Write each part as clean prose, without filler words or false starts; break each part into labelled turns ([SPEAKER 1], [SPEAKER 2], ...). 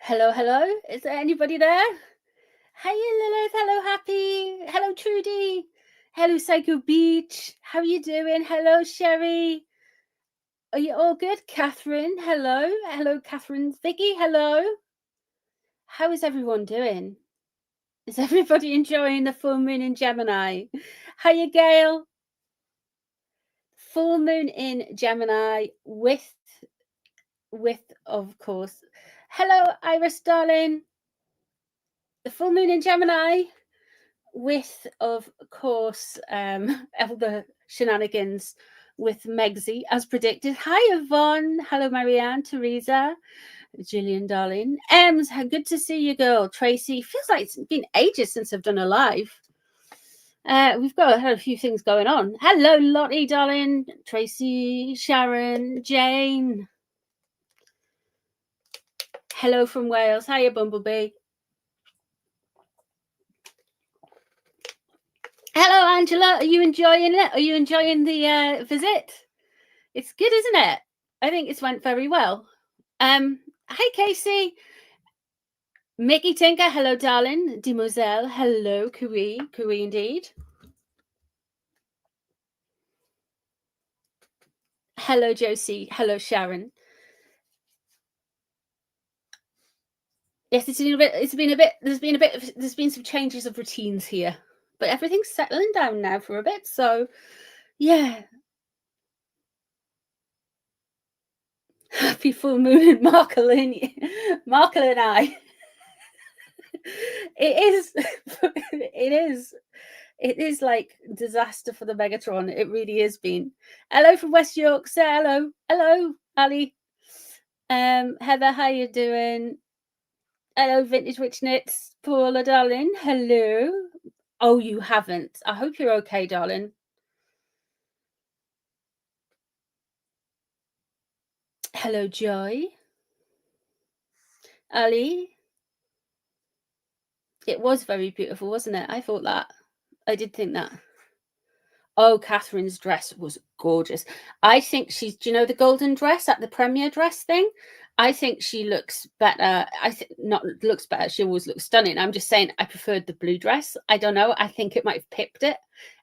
[SPEAKER 1] Hello, hello. Is there anybody there? Hey, Lilith. Hello, Happy. Hello, Trudy. Hello, Psycho Beach. How are you doing? Hello, Sherry. Are you all good? Catherine, hello. Hello, Catherine. Vicky, hello. How is everyone doing? Is everybody enjoying the full moon in Gemini? Hiya, Gail. Full moon in Gemini with, of course. Hello, Iris, darling. The full moon in Gemini with, of course, all the shenanigans with Megsy, as predicted. Hi, Yvonne. Hello, Marianne, Teresa, Gillian, darling. Ems, how good to see you, girl. Tracy, feels like it's been ages since I've done a live. We've got a few things going on. Hello, Lottie, darling. Tracy, Sharon, Jane. Hello from Wales. Hiya, Bumblebee. Hello, Angela. Are you enjoying it? Are you enjoying the visit? It's good, isn't it? I think it's went very well. Hi, Casey. Mickey Tinker. Hello, darling. Demoiselle. Hello, Kui. Kui indeed. Hello, Josie. Hello, Sharon. Yes, there's been some changes of routines here, but everything's settling down now for a bit. So, yeah. Happy full moon in Markle and I. It is like disaster for the Megatron. It really has been. Hello from West York. Say hello, Ali. Heather, how you doing? Hello, Vintage Witch Knits. Paula, darling. Hello. Oh, you haven't. I hope you're okay, darling. Hello, Joy. Ali. It was very beautiful, wasn't it? I thought that. I did think that. Oh, Catherine's dress was gorgeous. I think she's, do you know the golden dress at the premiere dress thing? I think she looks better. Not looks better. She always looks stunning. I'm just saying I preferred the blue dress. I don't know. I think it might have pipped it.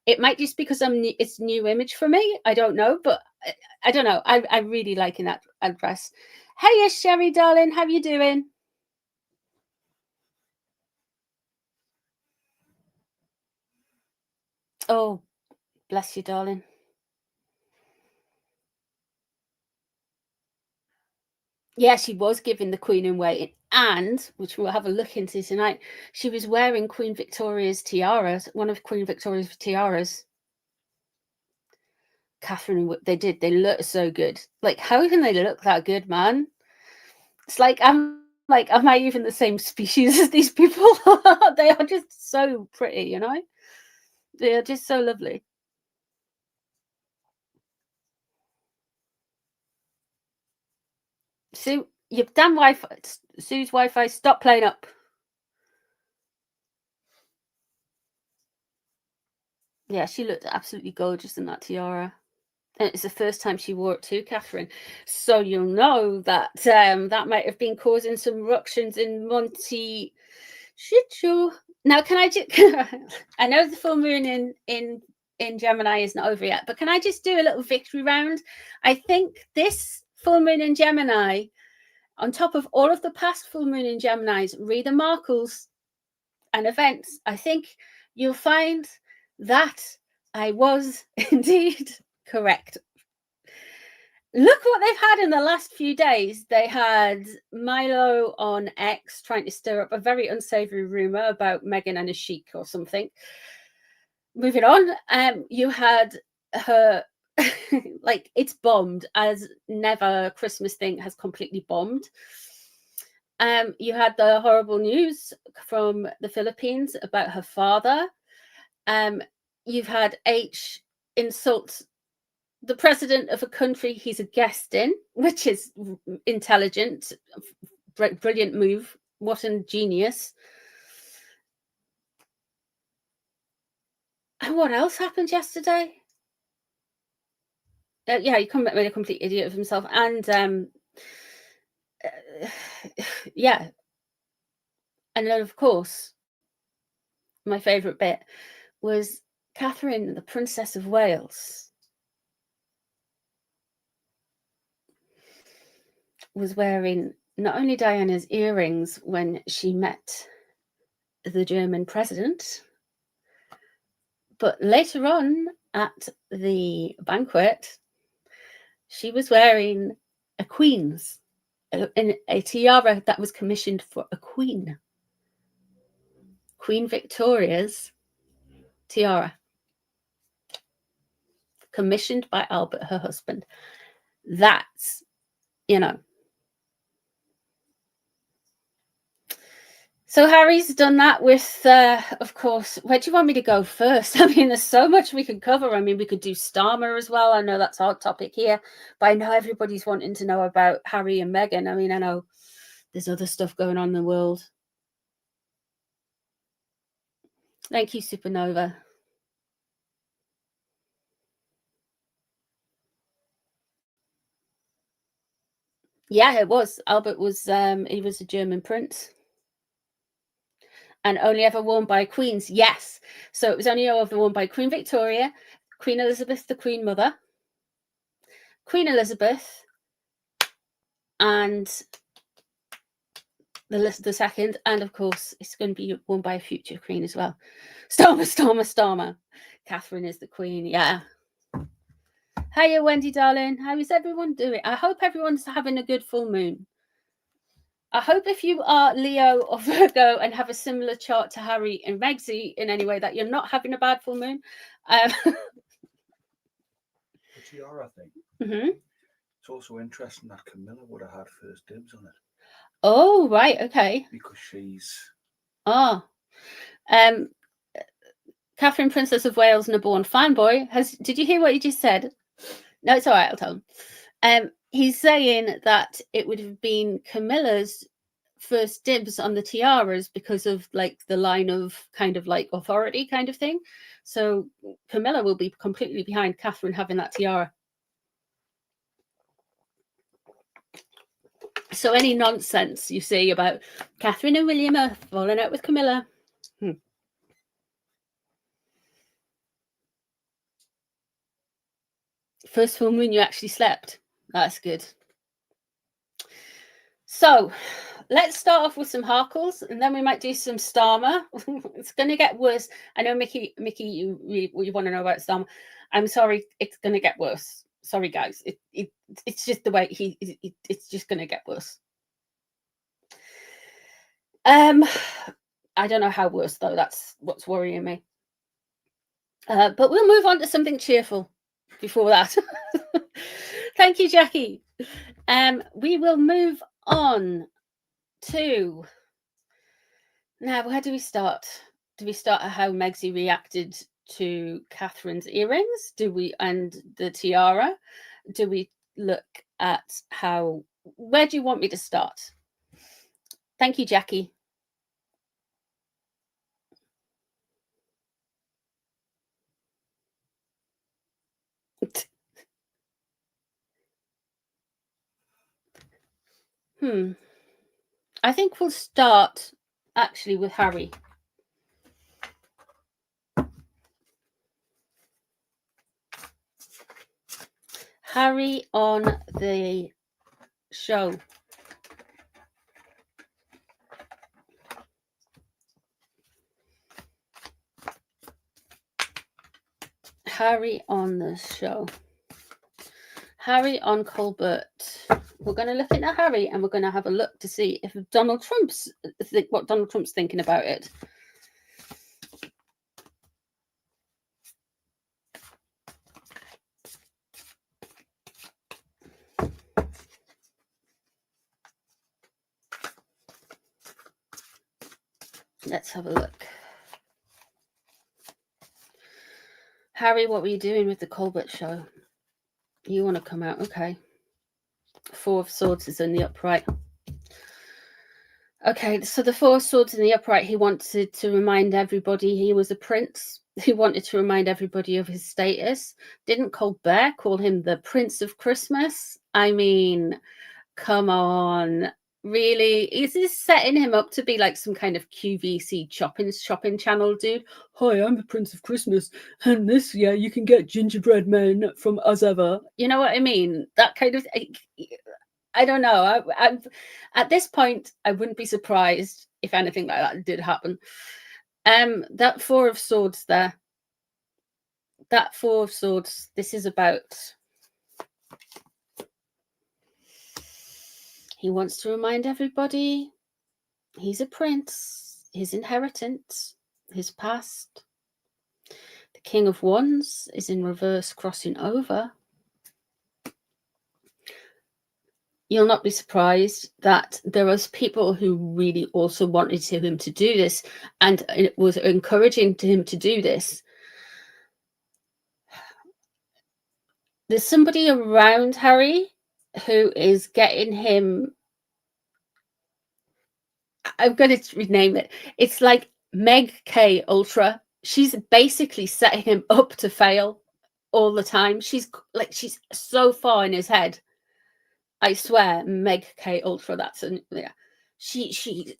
[SPEAKER 1] It might just because it's new image for me. I don't know, but I don't know. I'm really liking that dress. Hey, Sherry, darling. How you doing? Oh, bless you, darling. Yeah, she was giving the Queen in waiting, and which we'll have a look into tonight. She was wearing Queen Victoria's tiaras, one of Queen Victoria's tiaras. Catherine, they did. They look so good. Like, how can they look that good, man? It's like am I even the same species as these people? They are just so pretty, you know. They are just so lovely. Sue, your damn Wi-Fi. Sue's Wi-Fi. Stop playing up. Yeah, she looked absolutely gorgeous in that tiara. And it's the first time she wore it too, Catherine. So you'll know that that might have been causing some ructions in Monty Shitshow. Now, can I just? I know the full moon in Gemini isn't over yet, but can I just do a little victory round? I think this full moon in Gemini, on top of all of the past full moon in Geminis, read the Markles and events, I think you'll find that I was indeed correct. Look what they've had in the last few days. They had Milo on X trying to stir up a very unsavory rumor about Meghan and a sheik or something. Moving on, you had her like it's bombed as never. Christmas thing has completely bombed. You had the horrible news from the Philippines about her father. You've had H insult the president of a country he's a guest in, which is intelligent, brilliant move. What a genius. And what else happened yesterday? Yeah, he made a complete idiot of himself. And yeah, And then, of course, my favourite bit was Catherine, the Princess of Wales, was wearing not only Diana's earrings when she met the German president, but later on at the banquet, she was wearing a queen's, a tiara that was commissioned for a queen. Queen Victoria's tiara. Commissioned by Albert, her husband. That's, you know. So Harry's done that with, of course, where do you want me to go first? I mean, there's so much we could cover. I mean, we could do Starmer as well. I know that's our topic here, but I know everybody's wanting to know about Harry and Meghan. I mean, I know there's other stuff going on in the world. Thank you, Supernova. Yeah, it was. Albert was, he was a German prince. And only ever worn by queens. Yes. So it was only ever worn by Queen Victoria, Queen Elizabeth, the Queen Mother, Queen Elizabeth, and the second. And of course, it's going to be worn by a future queen as well. Starmer. Catherine is the queen. Yeah. Hiya, Wendy, darling. How is everyone doing? I hope everyone's having a good full moon. I hope if you are Leo or Virgo and have a similar chart to Harry and Megsy in any way that you're not having a bad full moon.
[SPEAKER 2] The tiara thing.
[SPEAKER 1] Mm-hmm.
[SPEAKER 2] It's also interesting that Camilla would have had first dibs on it.
[SPEAKER 1] Oh, right. Okay.
[SPEAKER 2] Because she's...
[SPEAKER 1] Catherine, Princess of Wales, and a born fanboy. Did you hear what he just said? No, it's all right. I'll tell him. He's saying that it would have been Camilla's first dibs on the tiaras because of like the line of kind of like authority kind of thing. So Camilla will be completely behind Catherine having that tiara. So any nonsense you see about Catherine and William are falling out with Camilla. First full moon you actually slept. That's good. So let's start off with some Harkles, and then we might do some Starmer. It's going to get worse. I know, Mickey, you want to know about Starmer. I'm sorry, it's going to get worse. Sorry, guys. It's just the way it's just going to get worse. I don't know how worse, though. That's what's worrying me. But we'll move on to something cheerful before that. Thank you, Jackie. We will move on to... Now, where do we start? Do we start at how Megsy reacted to Catherine's earrings? And the tiara? Do we look at how... Where do you want me to start? Thank you, Jackie. I think we'll start actually with Harry. Harry on the show. Harry on the show. Harry on Colbert. We're going to look at Harry and we're going to have a look to see if what Donald Trump's thinking about it. Let's have a look. Harry, what were you doing with the Colbert show? You want to come out? Okay. Four of Swords is in the upright. Okay, so the Four of Swords in the upright, he wanted to remind everybody he was a prince. He wanted to remind everybody of his status. Didn't Colbert call him the Prince of Christmas? I mean, come on. Really? Is this setting him up to be like some kind of QVC shopping channel dude? Hi, I'm the Prince of Christmas, and this year you can get gingerbread men from us ever. You know what I mean? That kind of. I don't know. At this point, I wouldn't be surprised if anything like that did happen. That Four of Swords there. That Four of Swords. This is about. He wants to remind everybody he's a prince, his inheritance, his past. The King of Wands is in reverse, crossing over. You'll not be surprised that there was people who really also wanted him to do this, and it was encouraging to him to do this. There's somebody around Harry who is getting him. I'm going to rename it. It's like Meg K Ultra. She's basically setting him up to fail all the time. She's so far in his head. I swear, Meg K Ultra. That's yeah. She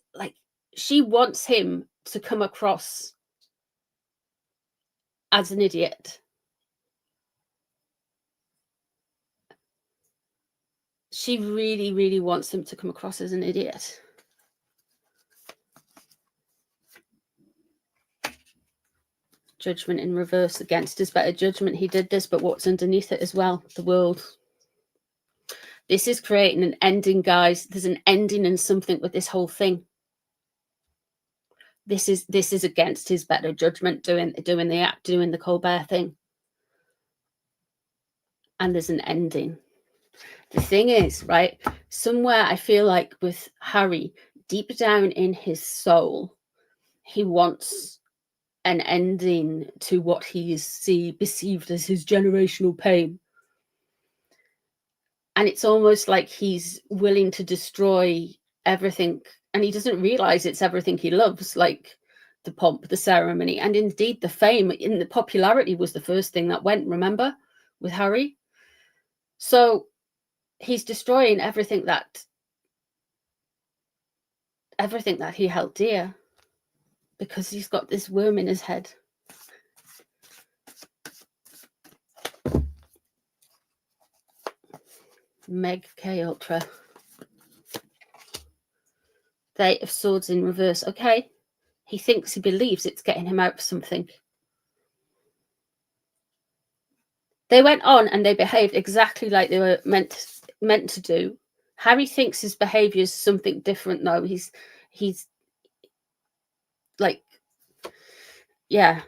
[SPEAKER 1] wants him to come across as an idiot. She really, really wants him to come across as an idiot. Judgment in reverse against his better judgment. He did this, but what's underneath it as well? The world. This is creating an ending, guys. There's an ending in something with this whole thing. This is against his better judgment, doing the Colbert thing. And there's an ending. The thing is, right, somewhere I feel like with Harry, deep down in his soul, he wants an ending to what he is perceived as his generational pain. And it's almost like he's willing to destroy everything, and he doesn't realize it's everything he loves, like the pomp, the ceremony, and indeed the fame. In the popularity was the first thing that went, remember, with Harry. So he's destroying everything that he held dear, because he's got this worm in his head. Meg K Ultra. Eight of Swords in reverse. Okay. He believes it's getting him out of something. They went on and they behaved exactly like they were meant to do. Harry thinks his behavior is something different, though. He's like, yeah.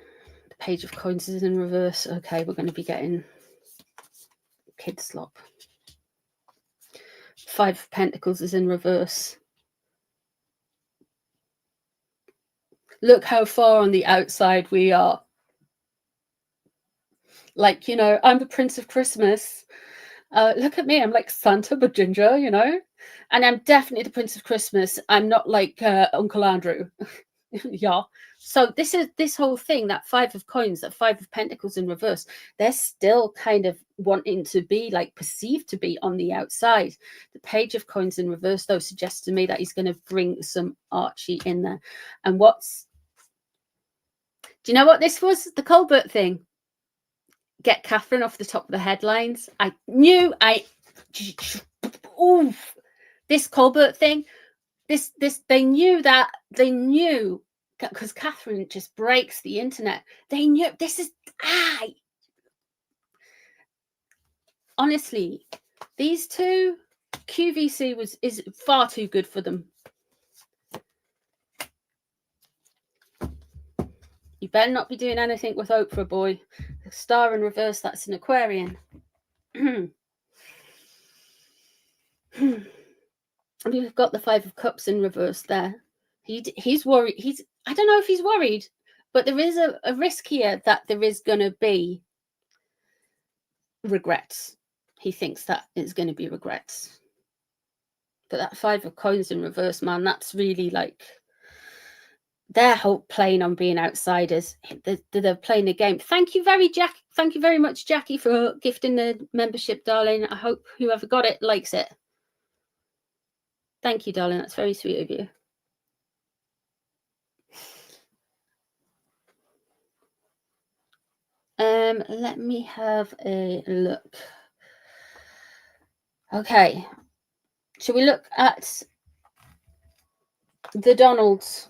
[SPEAKER 1] The Page of Coins is in reverse. Okay, we're going to be getting kid slop. Five of Pentacles is in reverse. Look how far on the outside we are. Like, I'm the Prince of Christmas. Look at me. I'm like Santa, but ginger, And I'm definitely the Prince of Christmas. I'm not like Uncle Andrew. Yeah. So this whole thing, that Five of Coins, that Five of Pentacles in reverse, they're still kind of wanting to be like perceived to be on the outside. The Page of Coins in reverse, though, suggests to me that he's going to bring some Archie in there. And do you know what this was? The Colbert thing. Get Catherine off the top of the headlines. This Colbert thing. They knew because Catherine just breaks the internet. They knew this is honestly, these two, QVC is far too good for them. You better not be doing anything with Oprah, boy. The star in reverse, that's an Aquarian. And we've got the Five of Cups in reverse there. He's worried. I don't know if he's worried, but there is a risk here that there is going to be regrets. He thinks that it's going to be regrets. But that Five of Coins in reverse, man, that's really like their whole playing on being outsiders. They're playing a game. Thank you very much, Jackie, for gifting the membership, darling. I hope whoever got it likes it. Thank you, darling. That's very sweet of you. Let me have a look. Okay. Shall we look at the Donalds?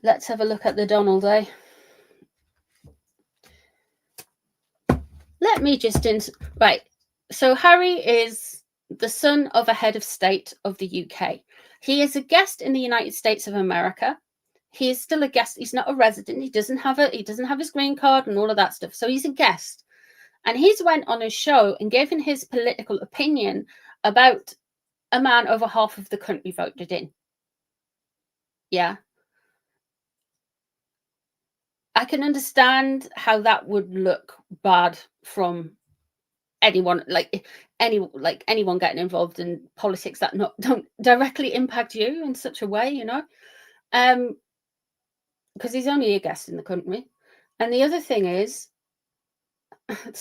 [SPEAKER 1] Let's have a look at the Donald, eh? Let me just right. So Harry is the son of a head of state of the UK. He is a guest in the United States of America. He is still a guest. He's not a resident. He doesn't have his green card and all of that stuff. So he's a guest. And he's went on a show and given his political opinion about a man over half of the country voted in. Yeah. I can understand how that would look bad from anyone, anyone getting involved in politics that don't directly impact you in such a way, you know, because he's only a guest in the country. And the other thing is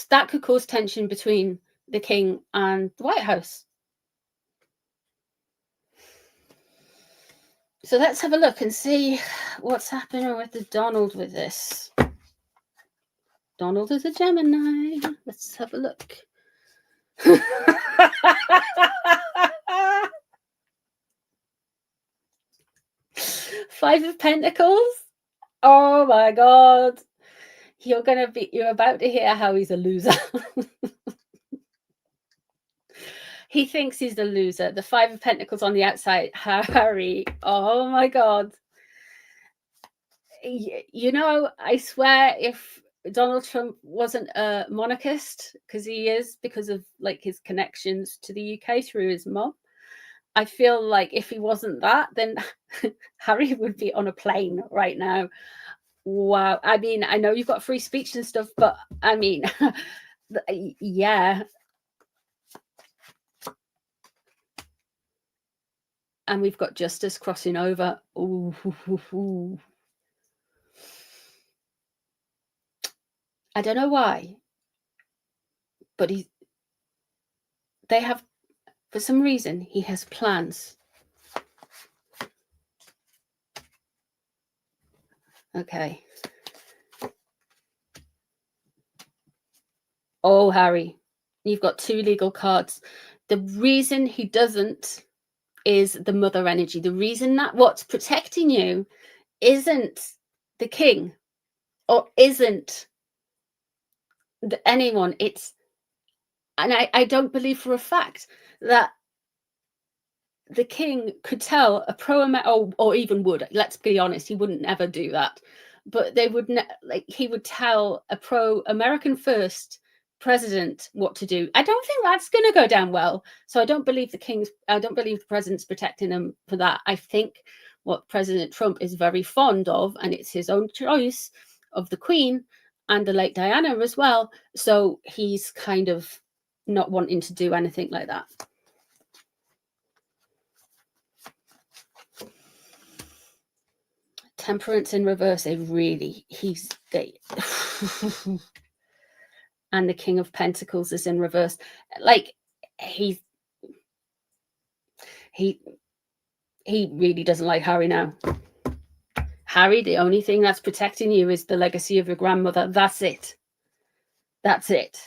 [SPEAKER 1] that could cause tension between the king and the White House. So let's have a look and see what's happening with the Donald with this. Donald is a Gemini. Let's have a look. 5 of Pentacles. Oh my God. You're about to hear how he's a loser. He thinks he's the loser. The 5 of Pentacles on the outside. Harry. Oh my God. You know, I swear if Donald Trump wasn't a monarchist, because he is, because of like his connections to the UK through his mom, I feel like if he wasn't that, then Harry would be on a plane right now. Wow. I mean, I know you've got free speech and stuff, but I mean, yeah. And we've got Justice crossing over. Ooh. I don't know why, but they have, for some reason, he has plans. Okay. Oh, Harry, you've got 2 legal cards. The reason he doesn't is the mother energy. The reason that what's protecting you isn't the king or isn't anyone. And I don't believe for a fact that the king could tell a pro-American, or even would, let's be honest, he wouldn't ever do that. But they would, he would tell a pro-American first president what to do. I don't think that's going to go down well. So I don't believe the president's protecting him for that. I think what President Trump is very fond of, and it's his own choice, of the Queen and the late Diana as well. So he's kind of not wanting to do anything like that. Temperance in reverse. And the King of Pentacles is in reverse. Like he really doesn't like Harry now. Harry, the only thing that's protecting you is the legacy of your grandmother. That's it. That's it.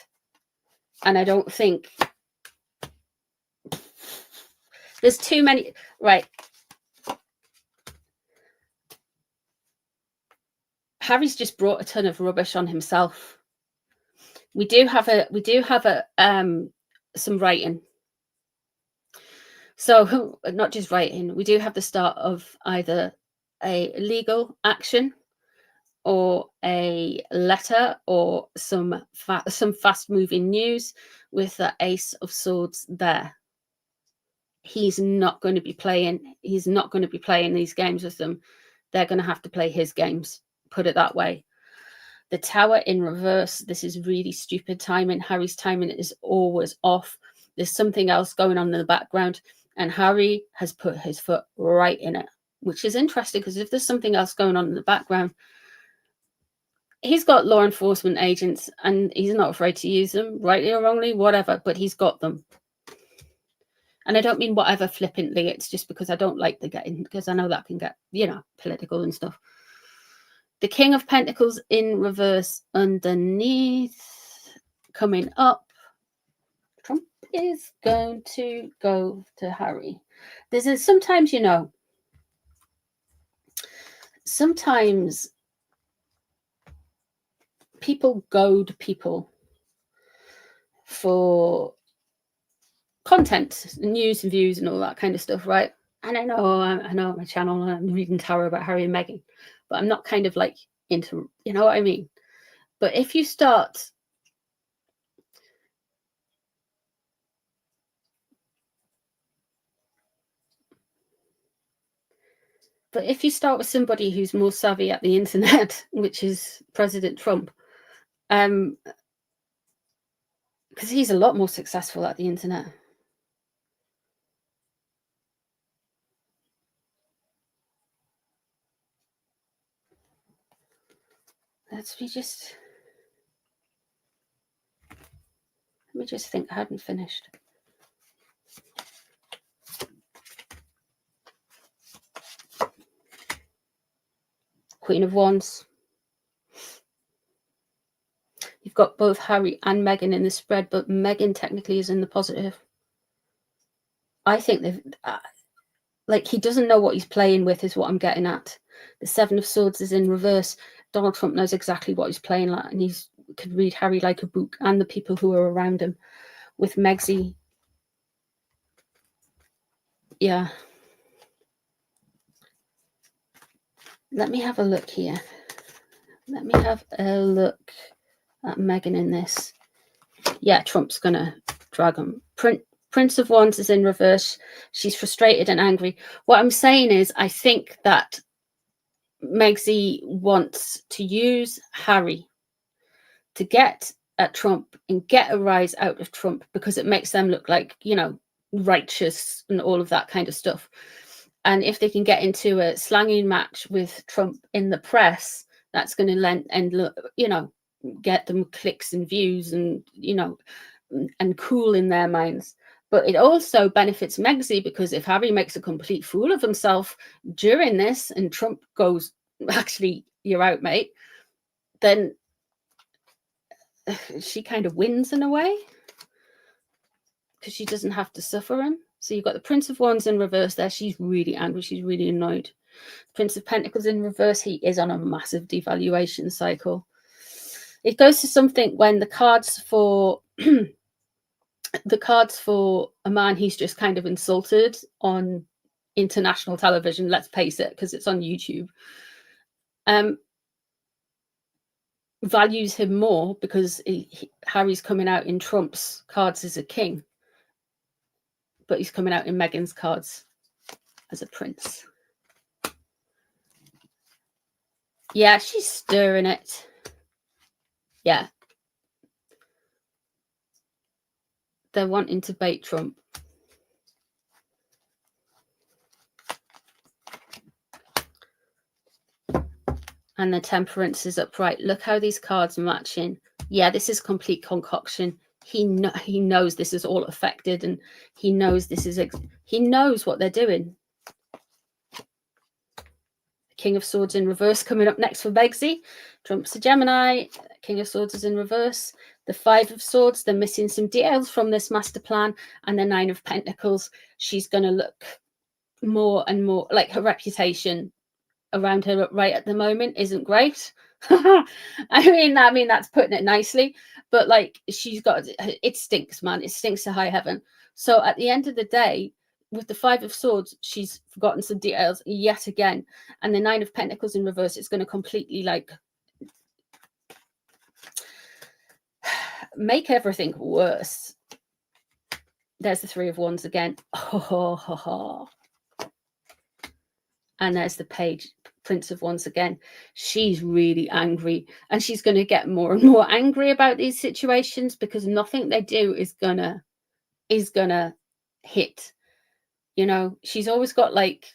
[SPEAKER 1] And I don't think there's too many. Right. Harry's just brought a ton of rubbish on himself. We do have some writing. So not just writing, we do have the start of either a legal action or a letter or some fast moving news with the Ace of Swords there. He's not going to be playing these games with them. They're going to have to play his games, put it that way. The Tower in reverse. This is really stupid timing. Harry's timing is always off. There's something else going on in the background, and Harry has put his foot right in it. which is interesting because if there's something else going on in the background, he's got law enforcement agents and he's not afraid to use them, rightly or wrongly, whatever, but he's got them. And I don't mean whatever flippantly, it's just because I don't like the getting, because I know that can get, you know, political and stuff. The King of Pentacles in reverse underneath, coming up. Trump is going to go to Harry. There's sometimes, you know, sometimes people goad people for content, news and views and all that kind of stuff, right? And I know on my channel I'm reading tarot about Harry and Meghan, but I'm not kind of like into, you know what I mean? But if you start with somebody who's more savvy at the internet, which is President Trump, because he's a lot more successful at the internet. Let me just think. I hadn't finished. Queen of Wands. You've got both Harry and Meghan in the spread, but Meghan technically is in the positive. I think they've like, he doesn't know what he's playing with, is what I'm getting at. The Seven of Swords is in reverse. Donald Trump knows exactly what he's playing like, and he could read Harry like a book and the people who are around him. With Megsy, yeah. Let me have a look here. Let me have a look at Meghan in this. Yeah, Trump's gonna drag him. Prince of Wands is in reverse. She's frustrated and angry. What I'm saying is, I think that Megsy wants to use Harry to get at Trump and get a rise out of Trump, because it makes them look like, you know, righteous and all of that kind of stuff. And if they can get into a slanging match with Trump in the press, that's going to you know, get them clicks and views and, you know, and cool in their minds. But it also benefits Megsy, because if Harry makes a complete fool of himself during this and Trump goes, actually, you're out, mate, then she kind of wins in a way, because she doesn't have to suffer him. So you've got the Prince of Wands in reverse there. She's really angry. She's really annoyed. Prince of Pentacles in reverse. He is on a massive devaluation cycle. It goes to something when the cards for a man he's just kind of insulted on international television, let's face it, because it's on YouTube, values him more, because Harry's coming out in Trump's cards as a king, but he's coming out in Meghan's cards as a prince. Yeah, she's stirring it. Yeah. They're wanting to bait Trump. And the Temperance is upright. Look how these cards are matching. Yeah, this is complete concoction. He knows this is all affected, and he knows this is he knows what they're doing. King of Swords in reverse coming up next for Megsy. Trump's a Gemini. King of Swords is in reverse. The Five of Swords, they're missing some details from this master plan. And the Nine of Pentacles, she's going to look more and more like her reputation around her right at the moment isn't great. I mean, that's putting it nicely, but like, she's got, it stinks, man. It stinks to high heaven. So at the end of the day, with the Five of Swords, she's forgotten some details yet again. And the Nine of Pentacles in reverse, it's going to completely like make everything worse. There's the Three of Wands again. And there's the Page, Prince of Wands again. She's really angry, and she's going to get more and more angry about these situations, because nothing they do is gonna hit. You know, she's always got like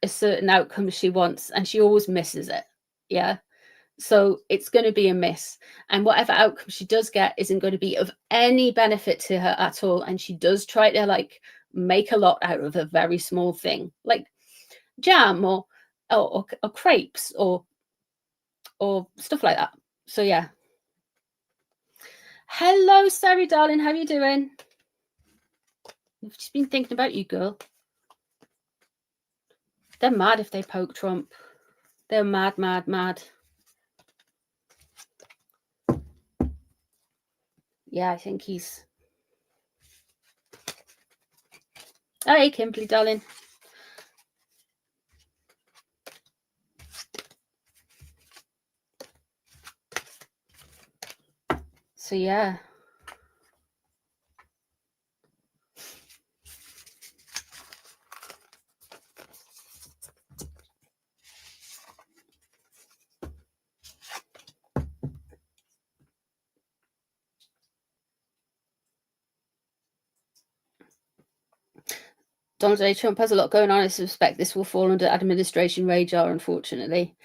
[SPEAKER 1] a certain outcome she wants, and she always misses it. Yeah. So it's going to be a miss. And whatever outcome she does get isn't going to be of any benefit to her at all. And she does try to like make a lot out of a very small thing, like jam or crepes or stuff like that. So yeah. Hello, Sari, darling. How are you doing? I've just been thinking about you, girl. They're mad if they poke Trump. They're mad, mad, mad. Yeah, I think he's... Hey, Kimberly, darling. So, yeah. Donald J. Trump has a lot going on. I suspect this will fall under administration radar, unfortunately.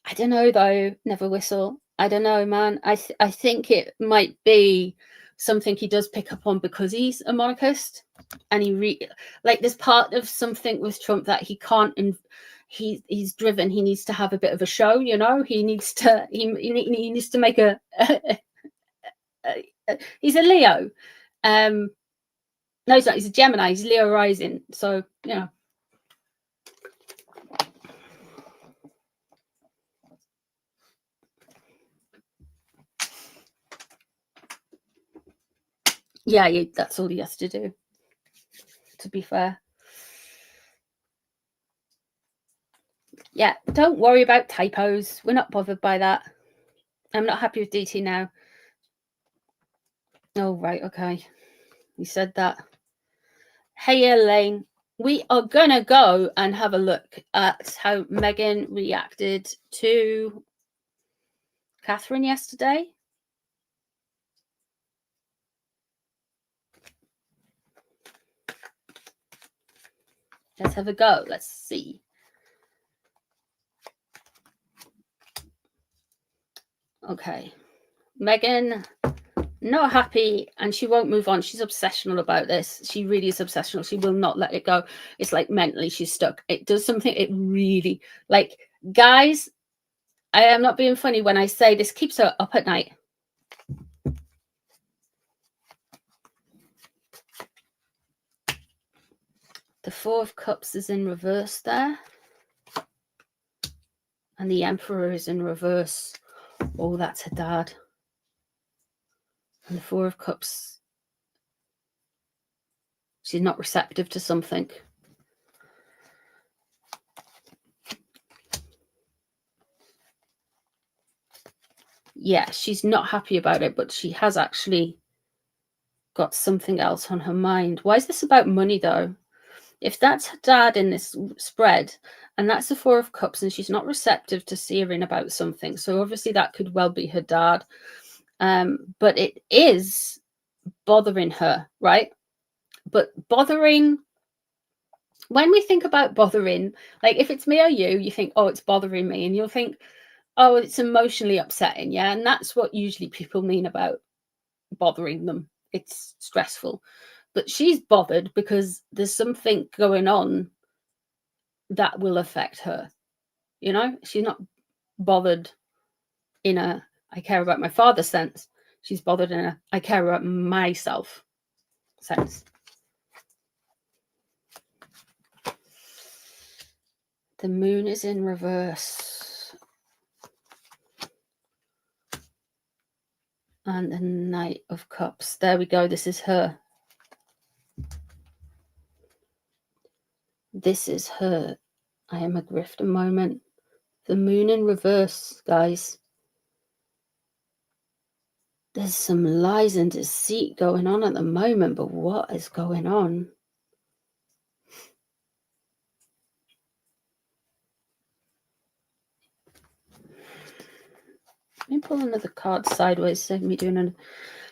[SPEAKER 1] I don't know, though. Never whistle. I don't know, man. I think it might be something he does pick up on because he's a monarchist, and like there's part of something with Trump that he can't. He's driven. He needs to have a bit of a show, you know. He needs to. He needs to make a. He's a Leo. No, he's not. He's a Gemini. He's Leo rising. So, you know. Yeah, that's all he has to do, to be fair. Yeah, don't worry about typos. We're not bothered by that. I'm not happy with DT now. Oh, right. Okay. You said that. Hey, Elaine. We are going to go and have a look at how Meghan reacted to Catherine yesterday. Let's have a go. Let's see. Okay. Meghan, not happy, and she won't move on. She's obsessional about this. She really is obsessional. She will not let it go. It's like mentally she's stuck. It does something. It really, like, guys, I am not being funny when I say this keeps her up at night. The Four of Cups is in reverse there. And the Emperor is in reverse. Oh, that's her dad. And the Four of Cups. She's not receptive to something. Yeah, she's not happy about it, but she has actually got something else on her mind. Why is this about money, though? If that's her dad in this spread, and that's the Four of Cups, and she's not receptive to hearing about something, so obviously that could well be her dad. But it is bothering her, right? But bothering, when we think about bothering, like if it's me or you think, oh, it's bothering me, and you'll think, oh, it's emotionally upsetting, yeah? And that's what usually people mean about bothering them. It's stressful. But she's bothered because there's something going on that will affect her. You know, she's not bothered in a I care about my father sense. She's bothered in a I care about myself sense. The moon is in reverse. And the Knight of Cups. There we go. This is her. This is her. I am a grifter moment. The moon in reverse, guys. There's some lies and deceit going on at the moment, but what is going on? Let me pull another card sideways. Save me doing another.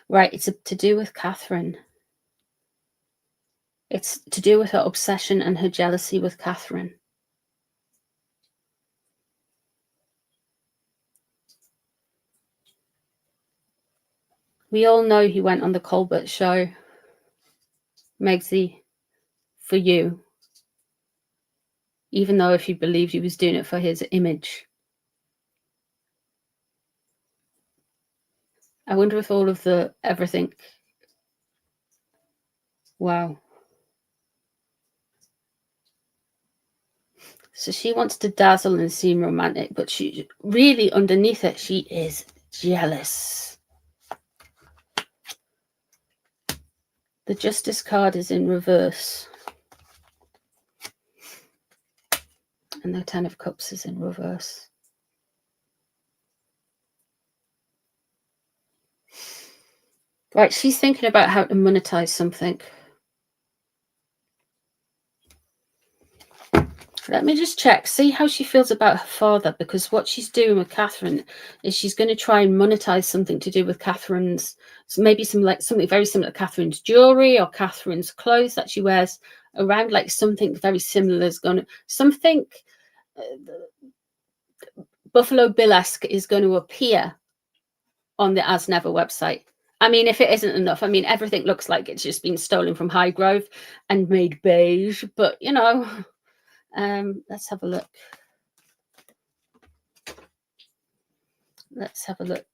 [SPEAKER 1] Right, it's to do with Catherine. It's to do with her obsession and her jealousy with Catherine. We all know he went on the Colbert show, Megsy, for you. Even though if you believed he was doing it for his image. I wonder if all of the everything. Wow. So she wants to dazzle and seem romantic, but she really underneath it, she is jealous. The Justice card is in reverse. And the Ten of Cups is in reverse. Right, she's thinking about how to monetize something. Let me just check, see how she feels about her father, because what she's doing with Catherine is she's going to try and monetize something to do with Catherine's, maybe something very similar to Catherine's jewelry or Catherine's clothes that she wears around, like something very similar is going to, something Buffalo Bill-esque is going to appear on the As Never website. I mean, if it isn't enough, I mean, everything looks like it's just been stolen from Highgrove and made beige, but you know, let's have a look. Let's have a look.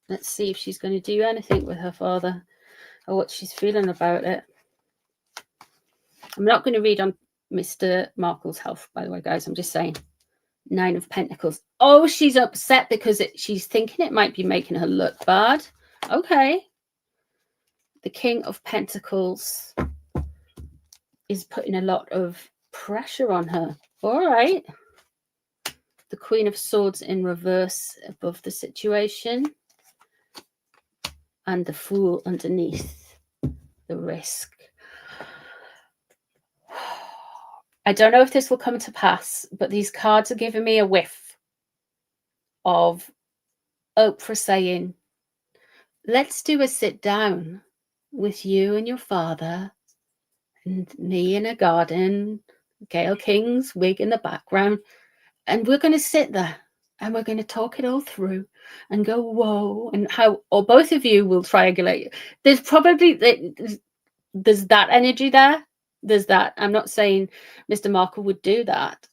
[SPEAKER 1] Let's see if she's going to do anything with her father or what she's feeling about it. I'm not going to read on Mr. Markle's health, by the way, guys. I'm just saying. 9 of Pentacles. Oh, she's upset because she's thinking it might be making her look bad. Okay. The King of Pentacles is putting a lot of pressure on her. All right. The Queen of Swords in reverse above the situation. And the Fool underneath the risk. I don't know if this will come to pass, but these cards are giving me a whiff of Oprah saying, let's do a sit down with you and your father and me in a garden, Gail King's wig in the background, and we're going to sit there and we're going to talk it all through and go, whoa, and how, or both of you will triangulate. There's probably, there's that energy there. There's that. I'm not saying Mr. Markle would do that,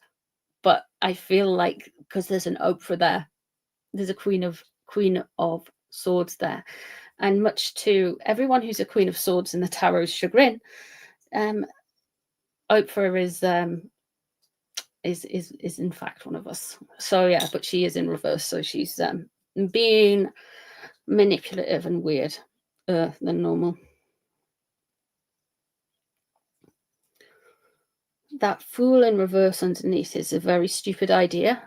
[SPEAKER 1] but I feel like because there's an Oprah there, there's a Queen of Swords there, and much to everyone who's a Queen of Swords in the tarot's chagrin, Oprah is in fact one of us. So yeah, but she is in reverse, so she's being manipulative and weird than normal. That Fool in reverse underneath is a very stupid idea.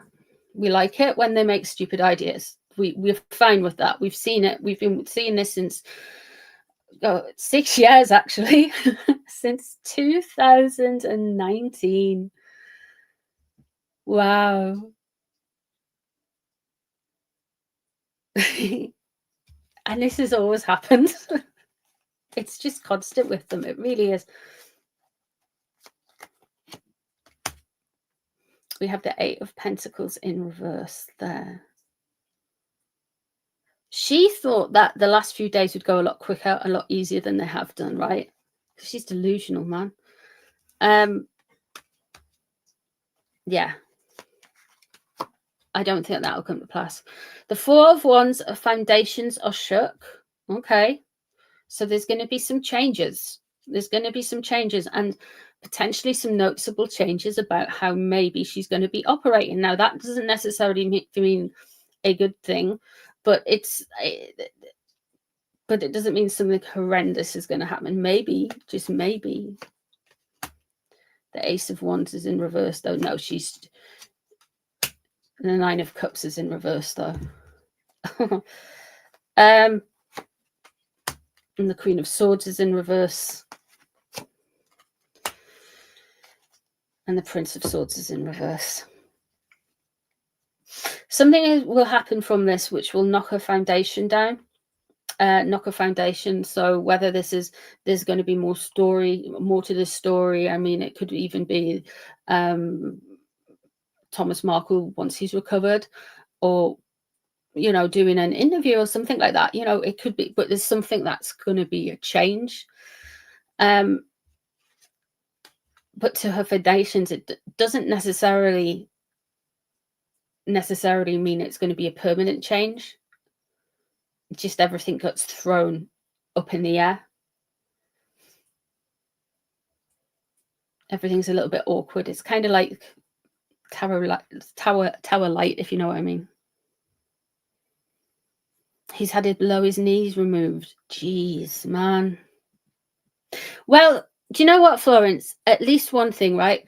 [SPEAKER 1] We like it when they make stupid ideas. We're fine with that. We've seen it. We've been seeing this since 6 years, actually, since 2019. Wow. And this has always happened. It's just constant with them. It really is. We have the 8 of Pentacles in reverse there. She thought that the last few days would go a lot quicker, a lot easier than they have done, right? She's delusional, man. Yeah. I don't think that will come to pass. The 4 of Wands of foundations are shook. Okay. So there's going to be some changes. There's going to be some changes and potentially some noticeable changes about how maybe she's going to be operating. Now, that doesn't necessarily mean a good thing, but it doesn't mean something horrendous is going to happen. Maybe, just maybe. The Ace of Wands is in reverse, though. No, she's... And the 9 of Cups is in reverse, though. And the Queen of Swords is in reverse. And the Prince of Swords is in reverse. Something will happen from this which will knock her foundation down. Knock her foundation. So whether there's going to be more to the story. I mean, it could even be Thomas Markle once he's recovered, or you know, doing an interview or something like that. You know, it could be, but there's something that's going to be a change. But to her foundations, it doesn't necessarily mean it's going to be a permanent change. Just everything gets thrown up in the air. Everything's a little bit awkward. It's kind of like tower light, if you know what I mean. He's had it below his knees removed. Jeez, man. Well, do you know what, Florence? At least one thing, right?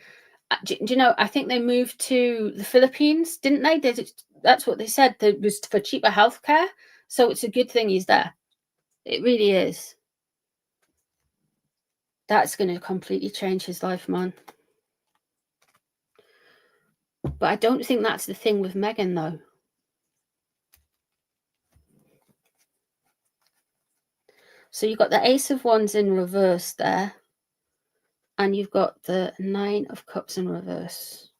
[SPEAKER 1] Do you know, I think they moved to the Philippines, didn't they? That's what they said. It was for cheaper healthcare. So it's a good thing he's there. It really is. That's going to completely change his life, man. But I don't think that's the thing with Megan, though. So you've got the Ace of Wands in reverse there. And you've got the Nine of Cups in reverse.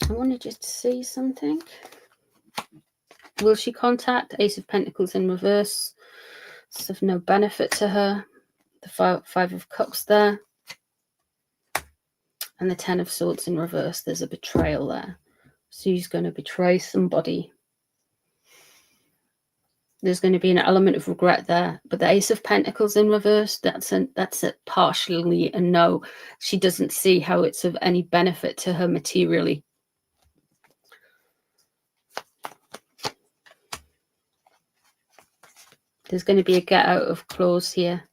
[SPEAKER 1] I wanted you to see something. Will she contact? Ace of Pentacles in reverse. It's of no benefit to her. The Five of Cups there. And the Ten of Swords in reverse. There's a betrayal there. So she's going to betray somebody. There's going to be an element of regret there. But the Ace of Pentacles in reverse, that's a partially a no. She doesn't see how it's of any benefit to her materially. There's going to be a get out of clause here.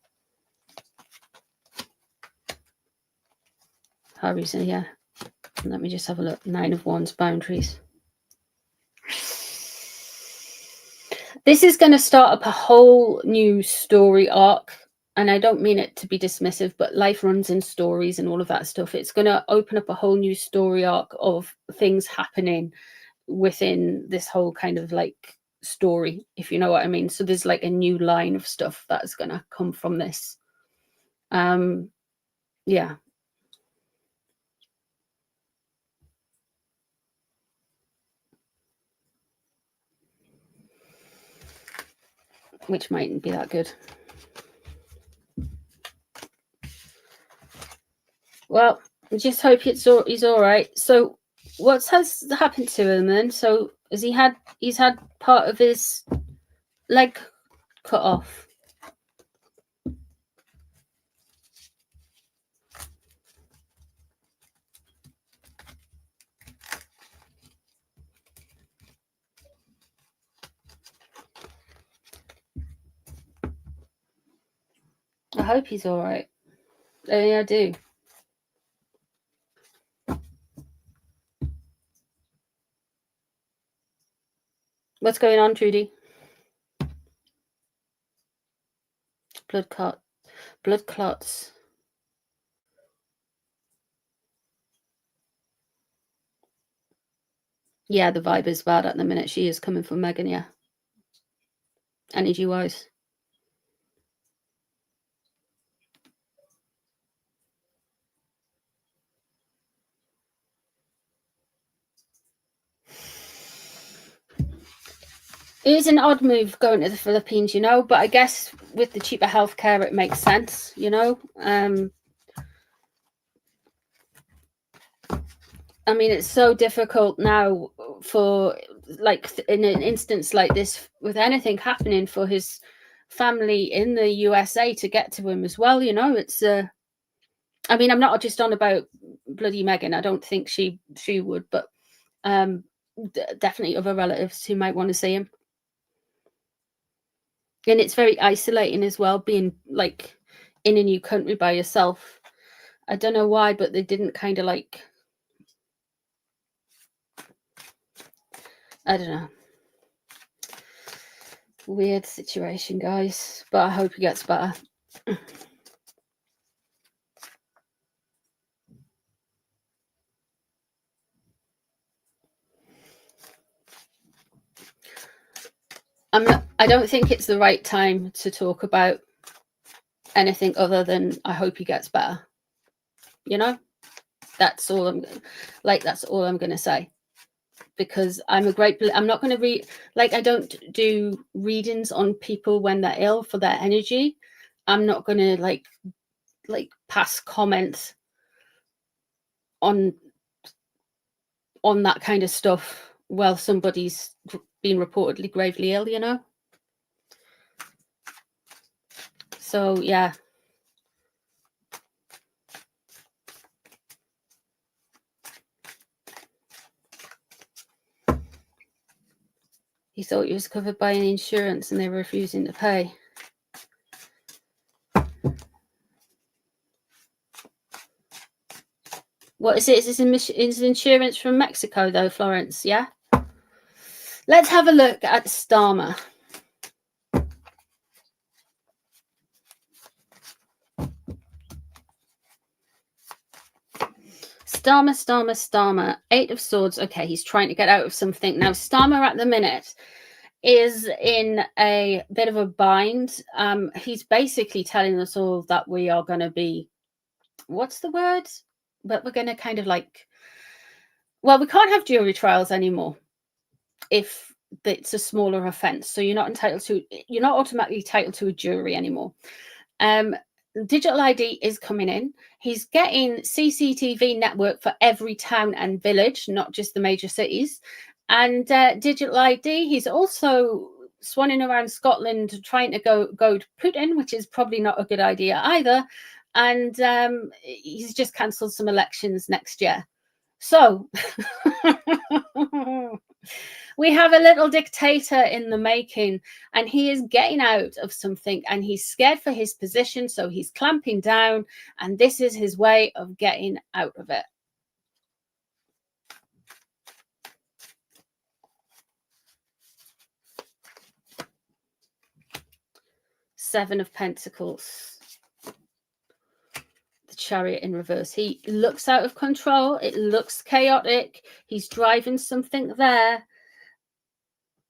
[SPEAKER 1] Harry's in here. Let me just have a look. Nine of Wands, boundaries. This is going to start up a whole new story arc. And I don't mean it to be dismissive, but life runs in stories and all of that stuff. It's going to open up a whole new story arc of things happening within this whole kind of like story, if you know what I mean. So there's like a new line of stuff that's going to come from this. Yeah. Which mightn't be that good. Well, I just hope he's all right. So what has happened to him then? So he's had part of his leg cut off. I hope he's all right. Yeah, I do. What's going on, Trudy? Blood clots. Yeah, the vibe is bad at the minute. She is coming from Megan, yeah. Energy-wise. It is an odd move going to the Philippines, you know, but I guess with the cheaper healthcare, it makes sense, you know. I mean, it's so difficult now for, like, in an instance like this, with anything happening, for his family in the USA to get to him as well, you know. It's I mean, I'm not just on about bloody Megan. I don't think she would, but definitely other relatives who might want to see him. And it's very isolating as well, being like in a new country by yourself. I don't know why, but they didn't kind of like, I don't know. Weird situation, guys. But I hope he gets better. I don't think it's the right time to talk about anything other than I hope he gets better. You know, that's all that's all I'm going to say, because I'm not going to read, I don't do readings on people when they're ill for their energy. I'm not going to like pass comments on that kind of stuff while somebody's been reportedly gravely ill, you know. So yeah. He thought he was covered by an insurance and they were refusing to pay. What is it? Is this insurance from Mexico, though, Florence? Yeah? Let's have a look at Starmer. Starmer. 8 of Swords. Okay, he's trying to get out of something. Now, Starmer at the minute is in a bit of a bind. He's basically telling us all that we are going to be, what's the word? But we're going to kind of well, we can't have jury trials anymore if it's a smaller offense. So you're not automatically entitled to a jury anymore. Digital ID is coming in. He's getting CCTV network for every town and village, not just the major cities. And digital ID, he's also swanning around Scotland trying to go to Putin, which is probably not a good idea either. And he's just cancelled some elections next year. So we have a little dictator in the making, and he is getting out of something, and he's scared for his position, so he's clamping down, and this is his way of getting out of it. Seven of Pentacles. The Chariot in reverse. He looks out of control. It looks chaotic. He's driving something there.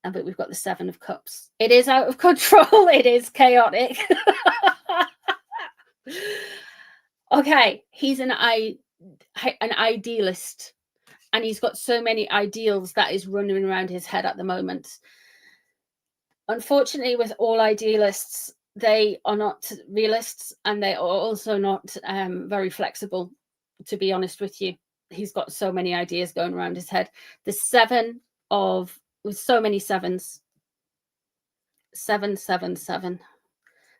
[SPEAKER 1] But we've got the Seven of Cups. It is out of control. It is chaotic. Okay, he's an idealist, and he's got so many ideals that is running around his head at the moment. Unfortunately, with all idealists, they are not realists, and they are also not very flexible, to be honest with you. He's got so many ideas going around his head. The Seven of, with so many sevens. 7, 7, 7.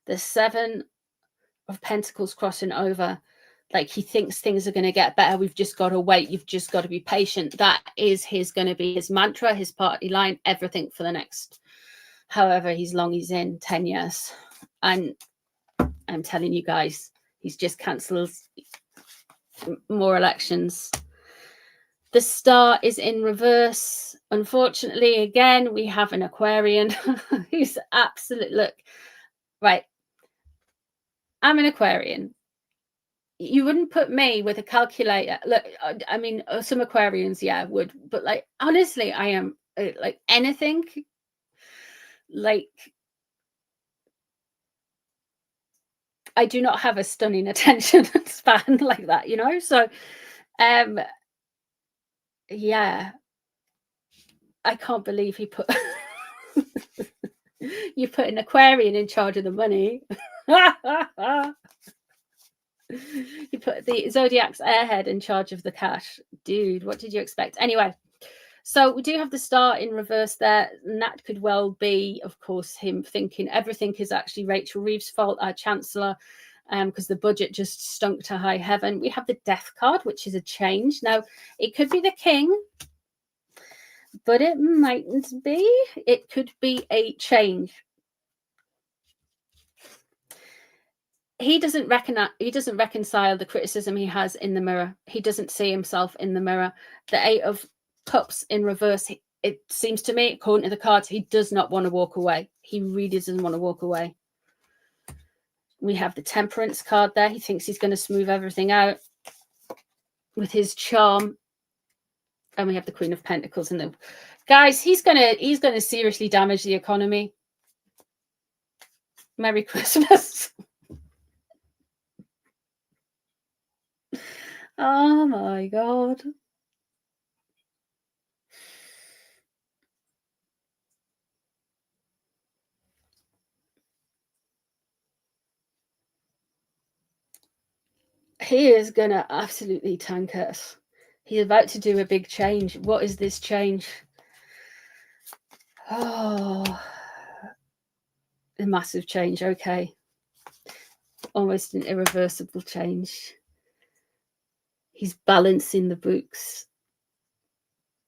[SPEAKER 1] The Seven of Pentacles crossing over. Like, he thinks things are going to get better. We've just got to wait. You've just got to be patient. That is going to be his mantra, his party line, everything for the next, however he's 10 years. And I'm telling you guys, he's just cancelled more elections. The Star is in reverse. Unfortunately, again, we have an Aquarian who's look, right. I'm an Aquarian. You wouldn't put me with a calculator. Look, I mean, some Aquarians, yeah, would. But honestly, I am anything. I do not have a stunning attention span like that, you know? So, yeah, I can't believe he put you put an Aquarian in charge of the money. You put the Zodiac's airhead in charge of the cash. Dude, what did you expect? Anyway, so we do have the Star in reverse there, and that could well be, of course, him thinking everything is actually Rachel Reeves' fault, our Chancellor, because the budget just stunk to high heaven. We have the Death card, which is a change. Now, it could be the King, but it mightn't be. It could be a change. He doesn't reconcile the criticism he has in the mirror. He doesn't see himself in the mirror. The 8 of Cups in reverse, it seems to me, according to the cards, he does not want to walk away. He really doesn't want to walk away. We have the Temperance card there. He thinks he's going to smooth everything out with his charm. And we have the Queen of Pentacles and the guys. He's gonna seriously damage the economy. Merry Christmas. Oh my God. He is gonna absolutely tank us. He's about to do a big change. What is this change? Oh, a massive change. Okay. Almost an irreversible change. He's balancing the books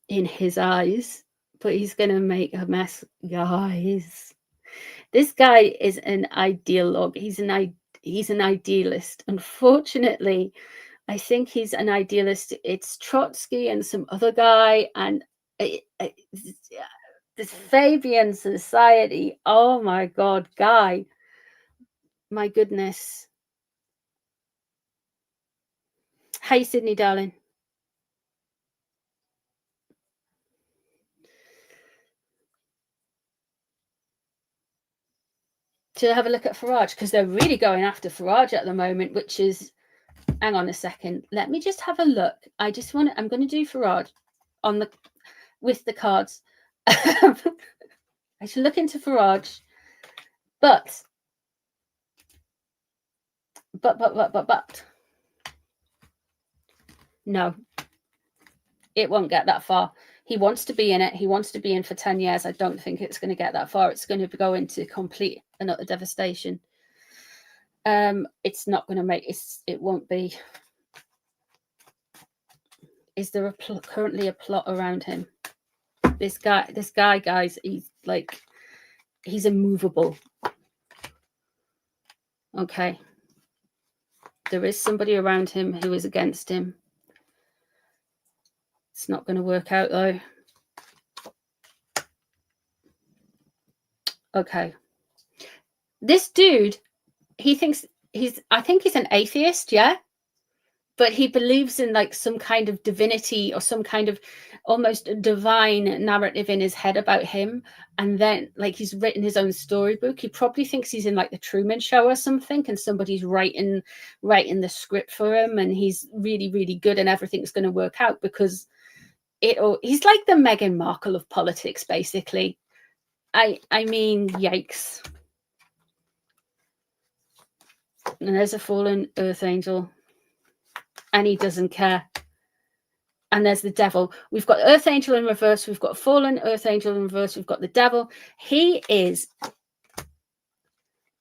[SPEAKER 1] in his eyes, but he's going to make a mess, guys. This guy is an ideologue. He's an idealist. Unfortunately, I think he's an idealist. It's Trotsky and some other guy, and this Fabian society. Oh my God, guy. My goodness. Hey, Sydney, darling. To have a look at Farage, because they're really going after Farage at the moment, which is, hang on a second, let me just have a look. I'm going to do Farage with the cards. I should look into Farage, but no, it won't get that far. He wants to be in it. He wants to be in for 10 years. I don't think it's going to get that far. It's going to go into complete and utter devastation. It's not going to make it won't be. Is there currently a plot around him? This guy, guys, he's immovable. Okay. There is somebody around him who is against him. It's not going to work out though. Okay. This dude, I think he's an atheist, yeah? But he believes in like some kind of divinity or some kind of almost divine narrative in his head about him. And then like he's written his own storybook. He probably thinks he's in like the Truman Show or something, and somebody's writing the script for him, and he's really, really good and everything's going to work out because he's like the Meghan Markle of politics, basically. I mean, yikes. And there's a fallen earth angel. And he doesn't care. And there's the devil. We've got earth angel in reverse. We've got fallen earth angel in reverse. We've got the devil. He is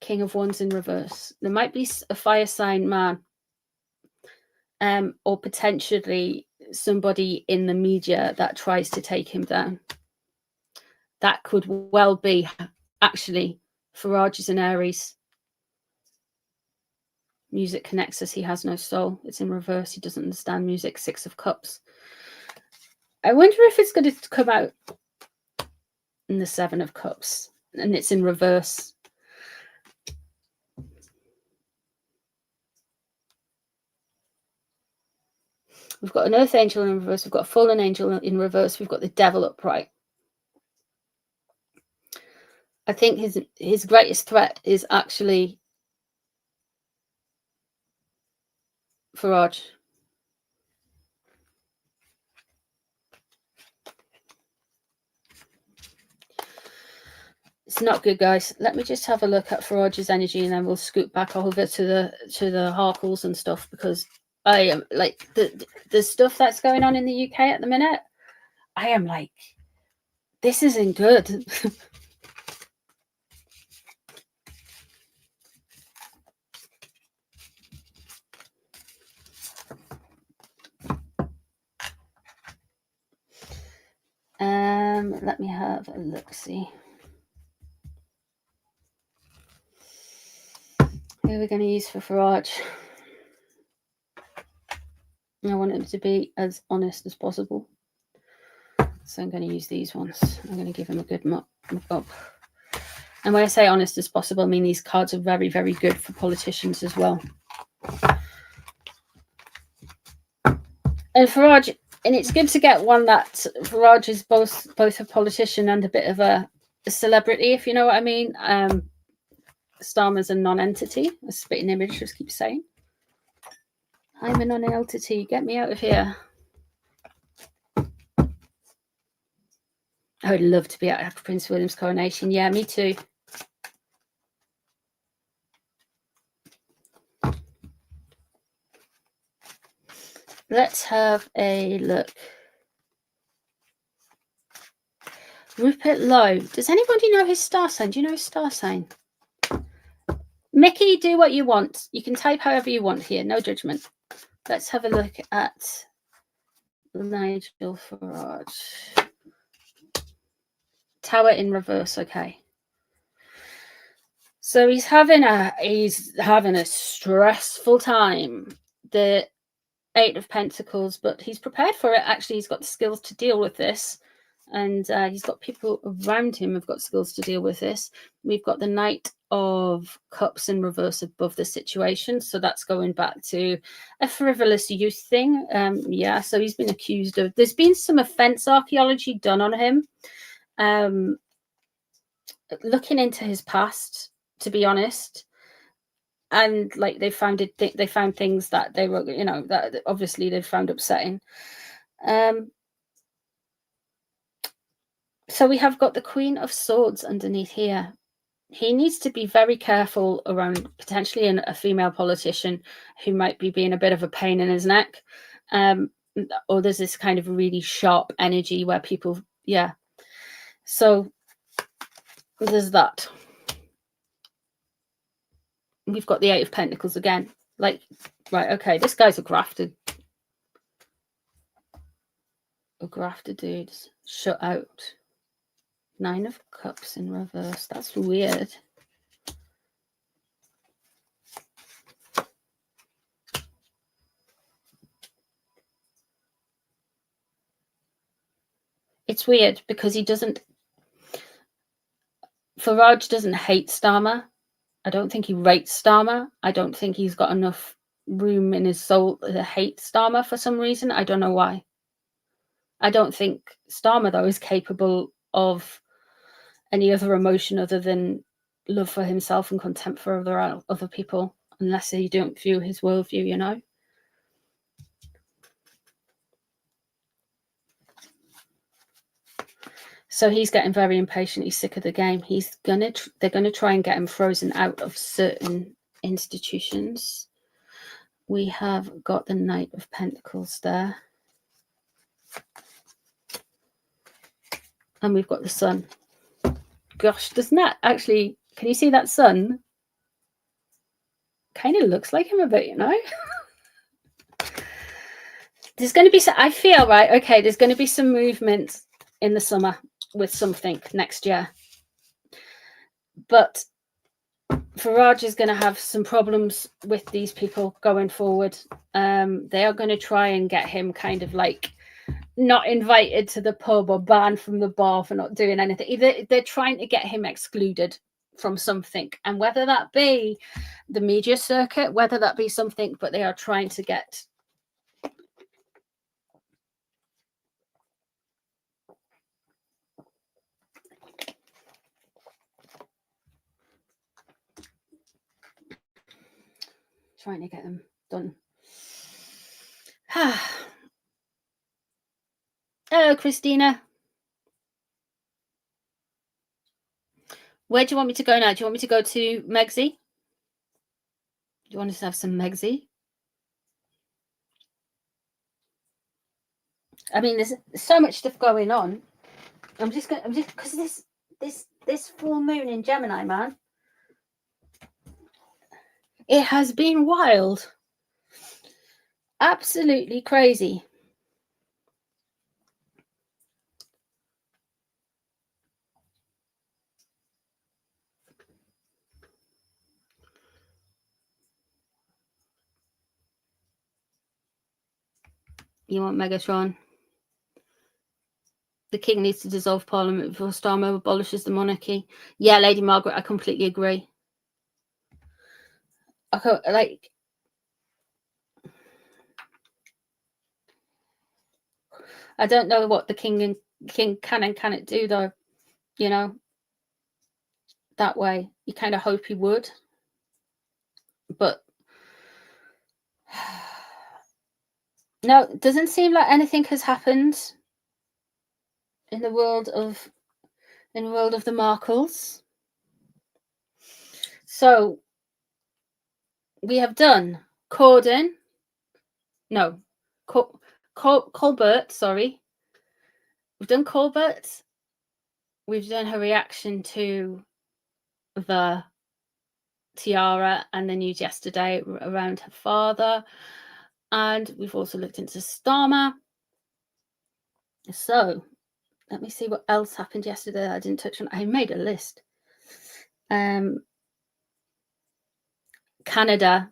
[SPEAKER 1] King of Wands in reverse. There might be a fire sign man. Or potentially somebody in the media that tries to take him down. That could well be. Actually, Farage is an Aries. Music connects us. He has no soul. It's in reverse. He doesn't understand music. 6 of Cups. I wonder if it's going to come out in the 7 of Cups. And it's in reverse. We've got an earth angel in reverse. We've got a fallen angel in reverse. We've got the devil upright. I think his greatest threat is actually Farage. It's not good, guys. Let me just have a look at Farage's energy, and then we'll scoot back over to the Harkles and stuff, because I am like the stuff that's going on in the UK at the minute. I am like, this isn't good. Let me have a look-see. Who are we going to use for Farage? I want him to be as honest as possible. So I'm going to use these ones. I'm going to give him a good muck up. And when I say honest as possible, I mean these cards are very, very good for politicians as well. And Farage, And it's good to get one that Raj is both a politician and a bit of a celebrity, if you know what I mean. Starmer's a non-entity. A spitting image just keeps saying. I'm a non-entity. Get me out of here. I would love to be at Prince William's coronation. Yeah, me too. Let's have a look. Rupert Lowe. Does anybody know his star sign? Do you know his star sign? Mickey, do what you want. You can type however you want here. No judgment. Let's have a look at Nigel Farage. Tower in reverse. Okay. So he's having a stressful time. The 8 of Pentacles, but he's prepared for it. Actually, he's got the skills to deal with this. And he's got people around him who've got skills to deal with this. We've got the Knight of Cups in reverse above the situation. So that's going back to a frivolous youth thing. Yeah, so he's been accused of... There's been some offence archaeology done on him. Looking into his past, to be honest. And like they found things that they were, you know, that obviously they found upsetting. So we have got the Queen of Swords underneath here. He needs to be very careful around potentially a female politician who might be being a bit of a pain in his neck. Or there's this kind of really sharp energy where people, yeah. So there's that. We've got the 8 of Pentacles again. Like, right, okay, this guy's a grafted dude. Shut out. 9 of Cups in reverse. That's weird. It's weird because he doesn't... Farage doesn't hate Starmer. I don't think he rates Starmer. I don't think he's got enough room in his soul to hate Starmer for some reason. I don't know why. I don't think Starmer, though, is capable of any other emotion other than love for himself and contempt for other people, unless you don't view his worldview, you know. So he's getting very impatient. He's sick of the game. They're gonna try and get him frozen out of certain institutions. We have got the Knight of Pentacles there. And we've got the Sun. Gosh, doesn't that actually... Can you see that Sun? Kind of looks like him a bit, you know? There's going to be... I feel, right, okay, there's going to be some movement in the summer with something next year. But Farage is going to have some problems with these people going forward. They are going to try and get him kind of like not invited to the pub or banned from the bar for not doing anything. Either they're trying to get him excluded from something, and whether that be the media circuit, whether that be something, but they are trying to get them done. Hello, Christina. Where do you want me to go now? Do you want me to go to Megsy? Do you want us to have some Megsy? I mean, there's so much stuff going on. I'm just because this full moon in Gemini, man. It has been wild. Absolutely crazy. You want Megatron? The king needs to dissolve parliament before Starmer abolishes the monarchy. Yeah, Lady Margaret, I completely agree. I don't know what the king can and cannot do, though. You know, that way. You kind of hope he would. But no, it doesn't seem like anything has happened in the world of the Markles. So we have done Corden. No, Colbert. Sorry, we've done Colbert. We've done her reaction to the tiara and the news yesterday around her father, and we've also looked into Starmer. So let me see what else happened yesterday I didn't touch on. I made a list. Canada.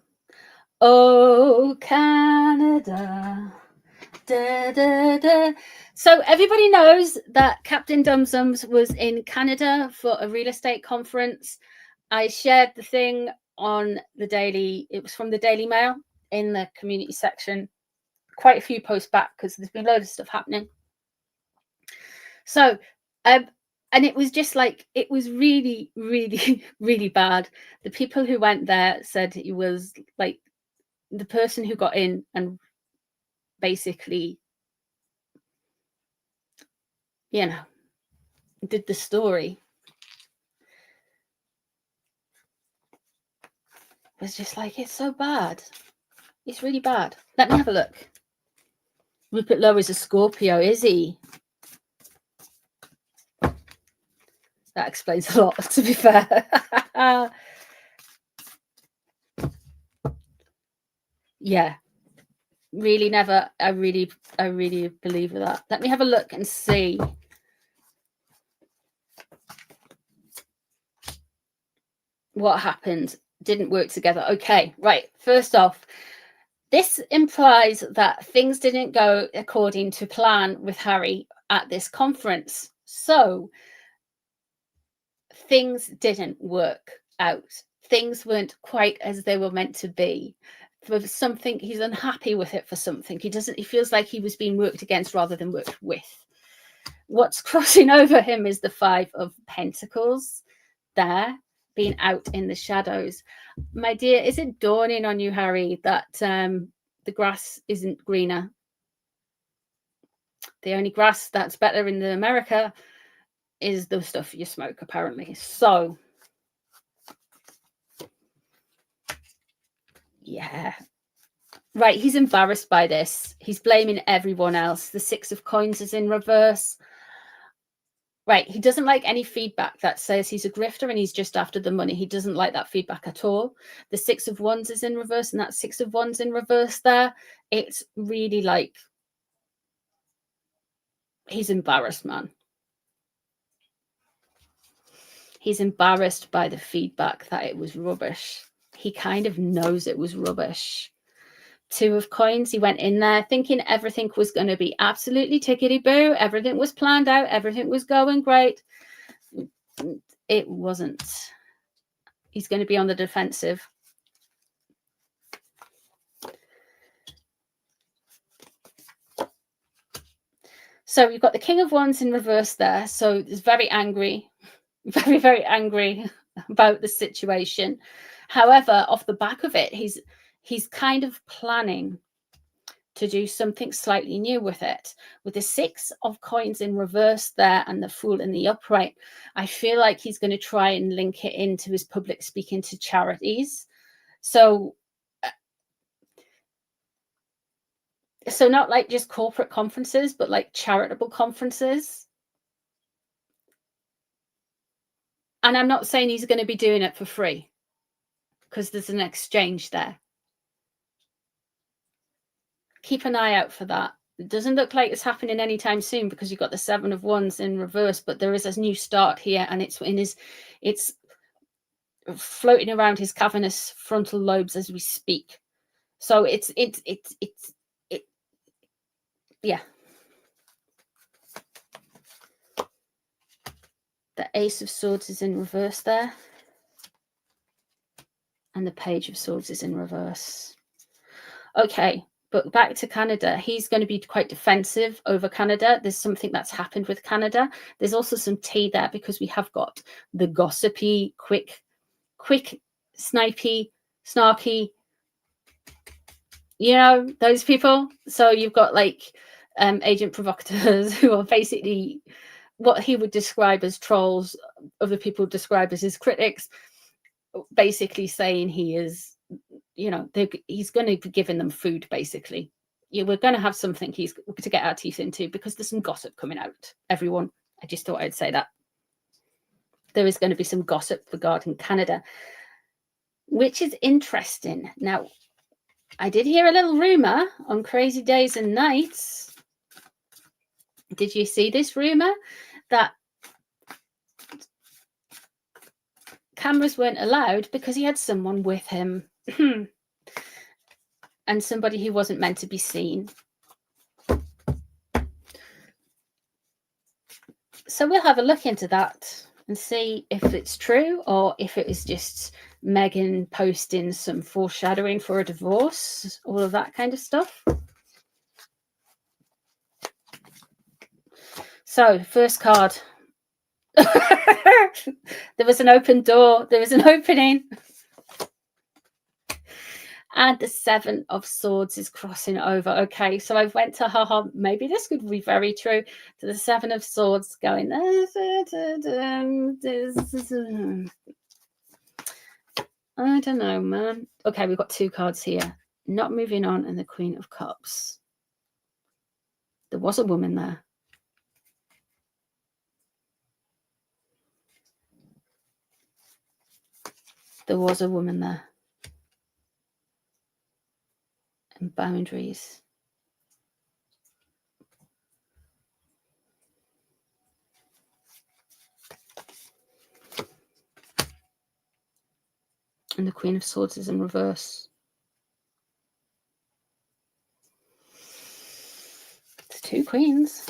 [SPEAKER 1] Oh, Canada. Da, da, da. So everybody knows that Captain Dumsums was in Canada for a real estate conference. I shared the thing on the Daily. It was from the Daily Mail in the community section. Quite a few posts back because there's been loads of stuff happening. So, and it was just like, it was really, really, really bad. The people who went there said it was like the person who got in and basically, you know, did the story was just like, it's so bad. It's really bad. Let me have a look. Rupert Lowe is a Scorpio, is he? That explains a lot, to be fair. Yeah. Really never, I really believe that. Let me have a look and see. What happened? Didn't work together. Okay, right. First off, this implies that things didn't go according to plan with Harry at this conference. So things didn't work out. Things weren't quite as they were meant to be. For something, he's unhappy with it for something. He feels like he was being worked against rather than worked with. What's crossing over him is the 5 of Pentacles there, being out in the shadows. My dear, is it dawning on you, Harry, that the grass isn't greener? The only grass that's better in America is the stuff you smoke, apparently. So, yeah. Right, he's embarrassed by this. He's blaming everyone else. The 6 of Coins is in reverse. Right, he doesn't like any feedback that says he's a grifter and he's just after the money. He doesn't like that feedback at all. The 6 of Wands is in reverse, and that 6 of Wands in reverse there. It's really like he's embarrassed, man. He's embarrassed by the feedback that it was rubbish. He kind of knows it was rubbish. 2 of Coins, he went in there thinking everything was going to be absolutely tickety-boo. Everything was planned out. Everything was going great. It wasn't. He's going to be on the defensive. So you've got the King of Wands in reverse there. So he's very angry, very, very angry about the situation. However, off the back of it, he's kind of planning to do something slightly new with it. With the 6 of Coins in reverse there and the Fool in the upright, I feel like he's going to try and link it into his public speaking to charities. So not like just corporate conferences, but like charitable conferences. And I'm not saying he's going to be doing it for free, because there's an exchange there. Keep an eye out for that. It doesn't look like it's happening anytime soon because you've got the 7 of Wands in reverse, but there is a new start here, and it's floating around his cavernous frontal lobes as we speak. So it's yeah. The Ace of Swords is in reverse there, and the Page of Swords is in reverse. Okay, But back to Canada, he's going to be quite defensive over Canada. There's something that's happened with Canada. There's also some tea there because we have got the gossipy, quick, snipey, snarky, you know, those people. So you've got like agent provocateurs who are basically what he would describe as trolls, other people describe as his critics, basically saying he is, you know, he's going to be giving them food, basically. Yeah, we're going to have something he's to get our teeth into because there's some gossip coming out, everyone. I just thought I'd say that. There is going to be some gossip regarding Canada, which is interesting. Now, I did hear a little rumour on Crazy Days and Nights. Did you see this rumour? That cameras weren't allowed because he had someone with him. And somebody who wasn't meant to be seen. So we'll have a look into that and see if it's true or if it is just Meghan posting some foreshadowing for a divorce, all of that kind of stuff. So, first card. There was an open door. There was an opening. And the Seven of Swords is crossing over. Okay, so I went to maybe this could be very true. To the Seven of Swords going. I don't know, man. Okay, we've got two cards here. Not moving on, and the Queen of Cups. There was a woman there. There was a woman there. And boundaries. And the Queen of Swords is in reverse. It's two queens.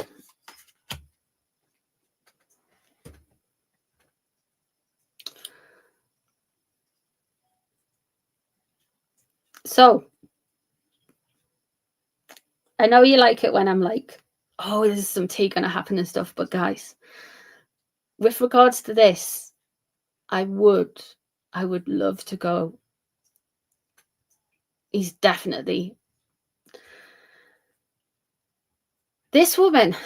[SPEAKER 1] So, I know you like it when I'm like, oh, there's some tea going to happen and stuff. But guys, with regards to this, I would love to go. He's definitely. This woman,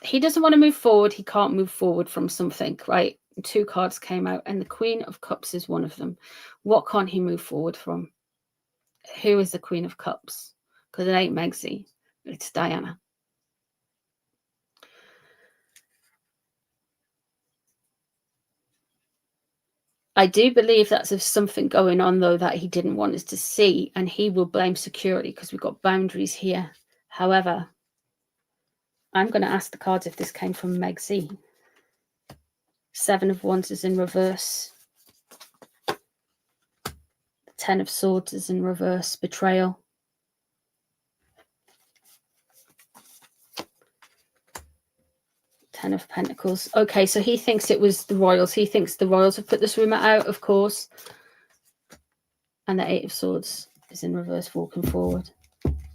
[SPEAKER 1] he doesn't want to move forward. He can't move forward from something, right? Two cards came out and the Queen of Cups is one of them. What can't he move forward from? Who is the Queen of Cups? Because it ain't Megsy. It's Diana. I do believe that's something going on, though, that he didn't want us to see, and he will blame security because we've got boundaries here. However, I'm going to ask the cards if this came from Megsy. Seven of Wands is in reverse. The Ten of Swords is in reverse. Betrayal. Ten of Pentacles. Okay, so he thinks it was the royals. He thinks the royals have put this rumor out, of course. And the Eight of Swords is in reverse, walking forward.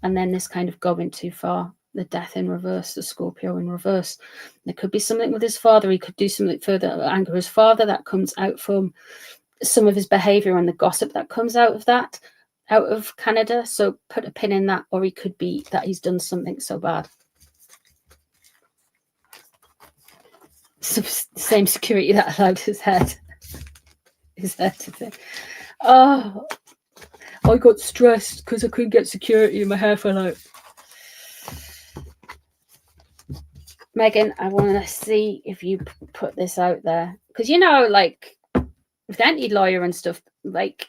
[SPEAKER 1] And then this kind of going too far. The Death in reverse, the Scorpio in reverse. There could be something with his father. He could do something further anger his father. That comes out from some of his behavior and the gossip that comes out of that, out of Canada. So put a pin in that. Or he could be that he's done something so bad. Same security that allowed his head to say, oh, I got stressed because I couldn't get security and my hair fell out. Megan, I want to see if you put this out there. Because, you know, like, with anti-lawyer and stuff, like,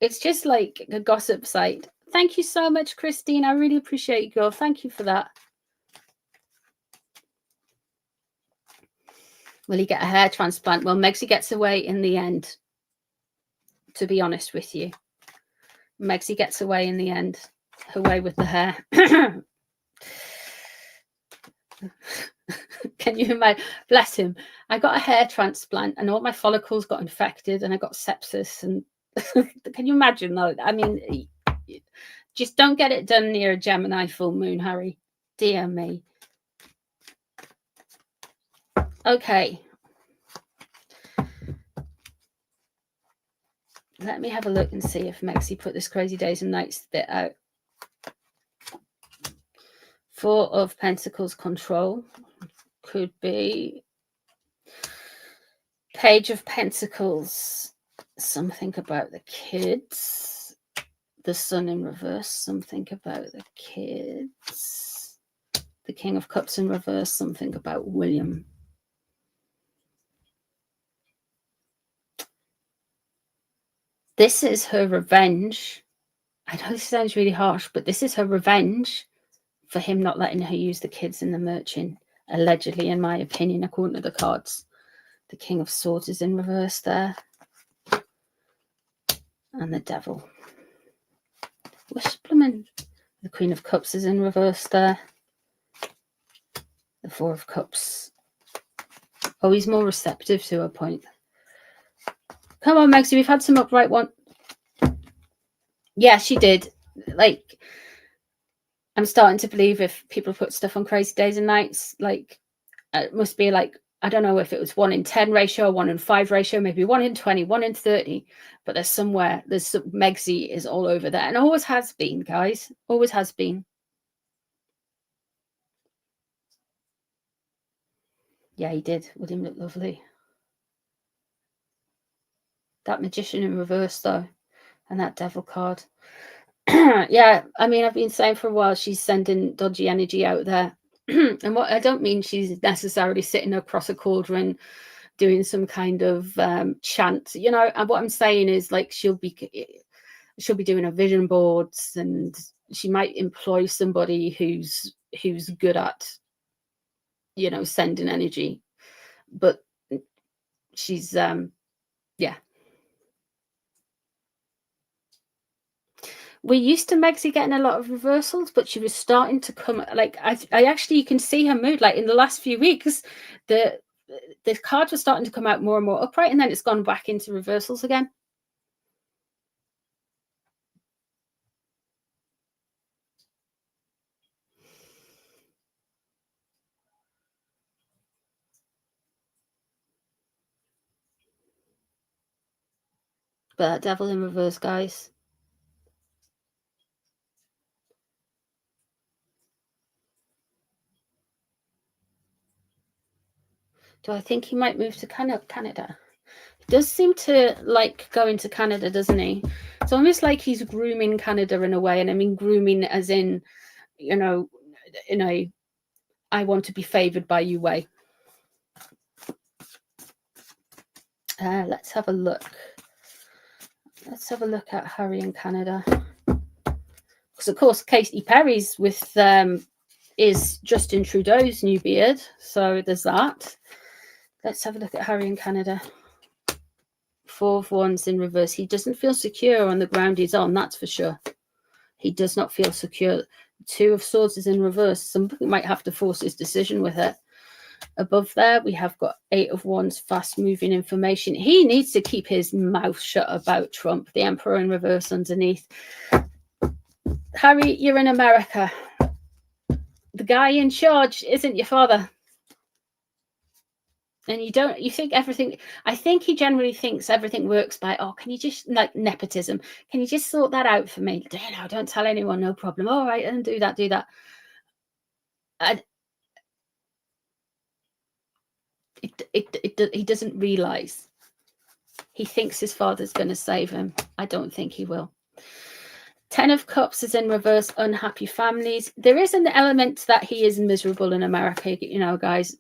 [SPEAKER 1] it's just like a gossip site. Thank you so much, Christine. I really appreciate you, girl. Thank you for that. Will he get a hair transplant? Well, Megsy gets away in the end, to be honest with you. Megsy gets away in the end. Away with the hair. Can you imagine? Bless him. I got a hair transplant and all my follicles got infected and I got sepsis. And can you imagine, though? I mean, Just don't get it done near a Gemini full moon, Harry. Dear me. Okay. Let me have a look and see if Megsy put this crazy days and nights bit out. Four of Pentacles control could be Page of Pentacles, something about the kids. The Sun in reverse, something about the kids. The King of Cups in reverse, something about William. This is her revenge. I know this sounds really harsh, but this is her revenge for him not letting her use the kids in the merchant, allegedly, in my opinion, according to the cards. The King of Swords is in reverse there. And the Devil. Whisplerman. The Queen of Cups is in reverse there. The Four of Cups. Oh, he's more receptive to a point. Come on, Megsy, we've had some upright one. Yeah, she did. Like, I'm starting to believe if people put stuff on Crazy Days and Nights, like, it must be like, I don't know if it was 1 in 10 ratio, 1 in 5 ratio, maybe 1 in 20, 1 in 30. But there's somewhere, Megsy is all over there. And always has been, guys. Always has been. Yeah, he did. William looked lovely. That Magician in reverse, though. And that Devil card. Yeah, I mean, I've been saying for a while she's sending dodgy energy out there. And what I don't mean she's necessarily sitting across a cauldron doing some kind of chant, you know. And what I'm saying is, like, she'll be doing her vision boards, and she might employ somebody who's good at, you know, sending energy. But she's yeah. We used to Megsy getting a lot of reversals, but she was starting to come, like, I actually, you can see her mood, like in the last few weeks, the cards were starting to come out more and more upright, and then it's gone back into reversals again. But Devil in reverse, guys. Do I think he might move to Canada? He does seem to like going to Canada, doesn't he? It's almost like he's grooming Canada in a way. And I mean grooming as in, you know, in a I want to be favored by you way. Let's have a look. Let's have a look at Harry in Canada. Because, of course, Katy Perry's with is Justin Trudeau's new beard. So there's that. Let's have a look at Harry in Canada. 4 of Wands in reverse. He doesn't feel secure on the ground he's on, that's for sure. He does not feel secure. 2 of Swords is in reverse. Somebody might have to force his decision with it. Above there, we have got 8 of Wands, fast-moving information. He needs to keep his mouth shut about Trump. The Emperor in reverse underneath. Harry, you're in America. The guy in charge isn't your father. And you think everything, I think he generally thinks everything works by, oh, can you just, like nepotism, can you just sort that out for me? No, don't tell anyone, no problem. All right, and do that. He doesn't realize. He thinks his father's going to save him. I don't think he will. 10 of Cups is in reverse, unhappy families. There is an element that he is miserable in America, you know, guys.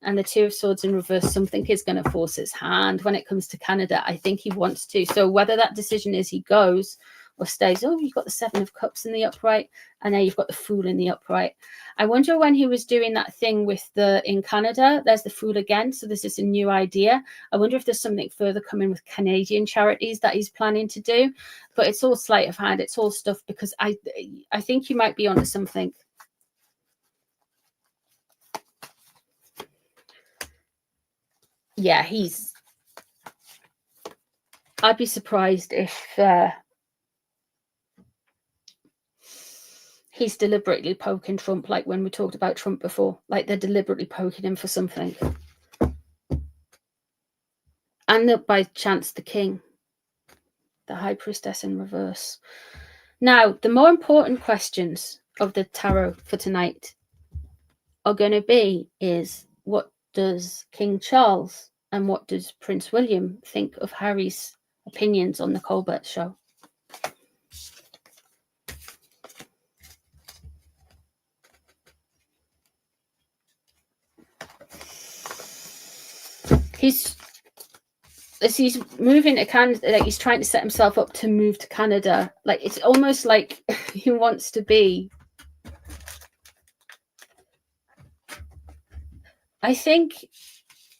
[SPEAKER 1] And the 2 of Swords in reverse, something is going to force his hand when it comes to Canada. I think he wants to. So whether that decision is he goes or stays. Oh, you've got the 7 of Cups in the upright, and now you've got the Fool in the upright. I wonder when he was doing that thing with in Canada, there's the Fool again. So this is a new idea. I wonder if there's something further coming with Canadian charities that he's planning to do. But it's all sleight of hand. It's all stuff because I think you might be onto something. Yeah, I'd be surprised if he's deliberately poking Trump, like when we talked about Trump before. Like they're deliberately poking him for something. And by chance, the king. The high priestess in reverse. Now, the more important questions of the tarot for tonight are going to be is what does King Charles and what does Prince William think of Harry's opinions on the Colbert Show? He's moving to Canada, like he's trying to set himself up to move to Canada. Like it's almost like he wants to be. I think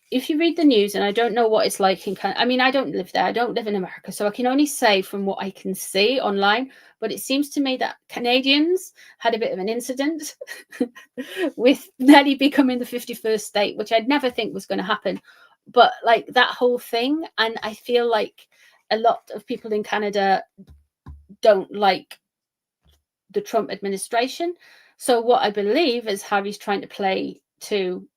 [SPEAKER 1] if you read the news, and I don't know what it's like in Canada, I mean, I don't live there. I don't live in America, so I can only say from what I can see online. But it seems to me that Canadians had a bit of an incident with nearly becoming the 51st state, which I'd never think was going to happen. But like that whole thing, and I feel like a lot of people in Canada don't like the Trump administration. So what I believe is Harry's trying to play to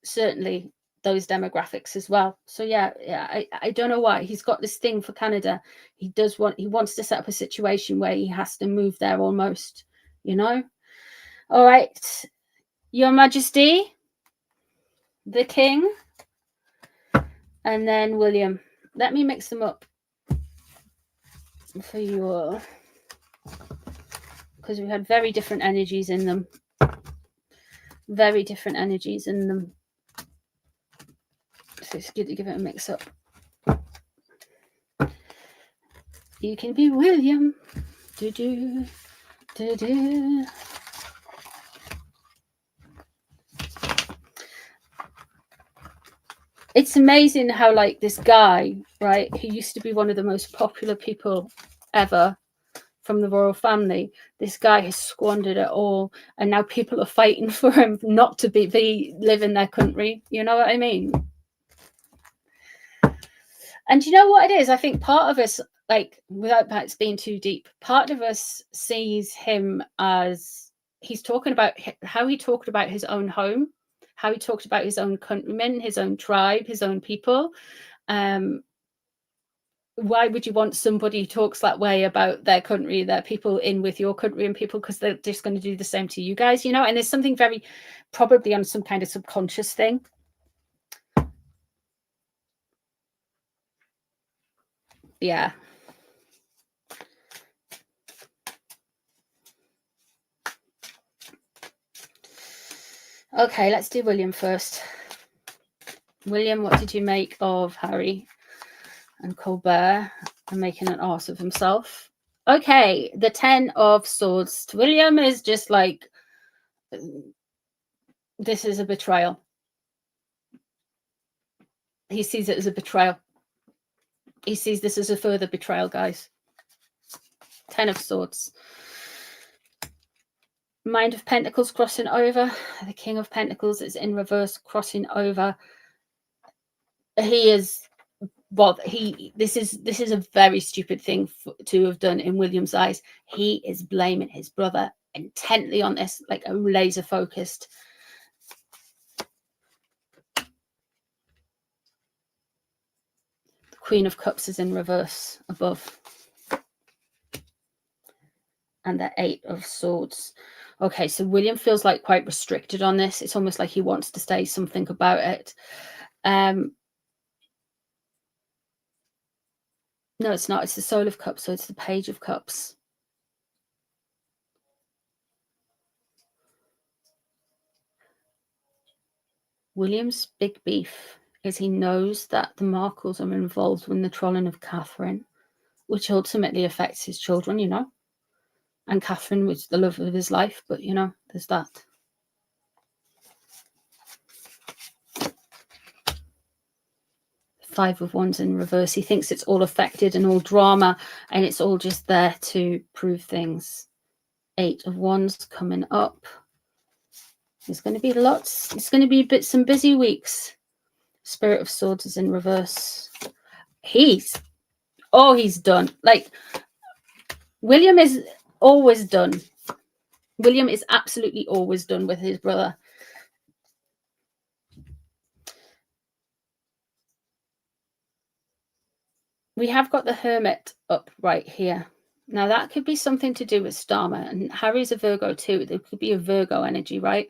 [SPEAKER 1] certainly those demographics as well. So yeah, I don't know why he's got this thing for Canada. He wants to set up a situation where he has to move there almost, you know. All right, Your Majesty, the King, and then William. Let me mix them up for you all, because we had very different energies in them. Very different energies in them. So it's good to give it a mix up. You can be William. Do-do, do-do. It's amazing how, like, this guy, right, who used to be one of the most popular people ever from the royal family, this guy has squandered it all, and now people are fighting for him not to live in their country. You know what I mean? And you know what it is? I think part of us, like, without perhaps being too deep, part of us sees him as he's talking about how he talked about his own home, how he talked about his own countrymen, his own tribe, his own people. Why would you want somebody who talks that way about their country, their people, in with your country and people? Because they're just going to do the same to you guys, you know? And there's something very probably on some kind of subconscious thing. Yeah. Okay, let's do William first. William, what did you make of Harry and Colbert and making an arse of himself? Okay, the 10 of Swords to William is just like, this is a betrayal. He sees it as a betrayal. He sees this as a further betrayal, guys. 10 of Swords. Mind of Pentacles crossing over. The King of Pentacles is in reverse, crossing over. He is, well, this is a very stupid thing to have done in William's eyes. He is blaming his brother intently on this, like a laser focused. The Queen of Cups is in reverse above. And the 8 of Swords. Okay, so William feels like quite restricted on this. It's almost like he wants to say something about it. No, it's not. It's the Soul of Cups, so it's the Page of Cups. William's big beef is he knows that the Markles are involved in the trolling of Catherine, which ultimately affects his children, you know. And Catherine was the love of his life, but, you know, there's that. Five of Wands in reverse. He thinks it's all affected and all drama, and it's all just there to prove things. 8 of Wands coming up. There's going to be lots. It's going to be some busy weeks. Spirit of Swords is in reverse. He's done. Like, William is always done. William is absolutely always done with his brother. We have got the Hermit up right here. Now, that could be something to do with Starmer. And Harry's a Virgo too. There could be a Virgo energy, right?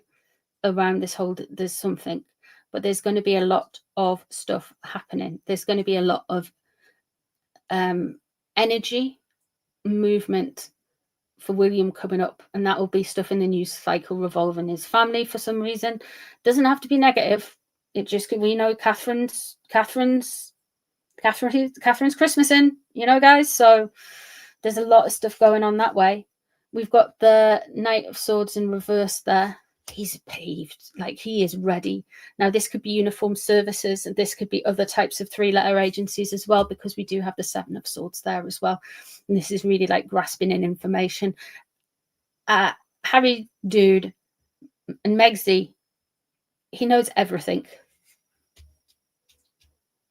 [SPEAKER 1] Around this whole, there's something. But there's going to be a lot of stuff happening. There's going to be a lot of energy, movement for William coming up. And that will be stuff in the news cycle revolving his family for some reason. Doesn't have to be negative. It just could, we know Catherine's Christmasing, you know, guys. So there's a lot of stuff going on that way. We've got the Knight of Swords in reverse there. He's peeved, like he is ready. Now, this could be uniformed services, and this could be other types of 3-letter agencies as well, because we do have the 7 of Swords there as well. And this is really like grasping in information. Harry, dude, and Megsy, he knows everything.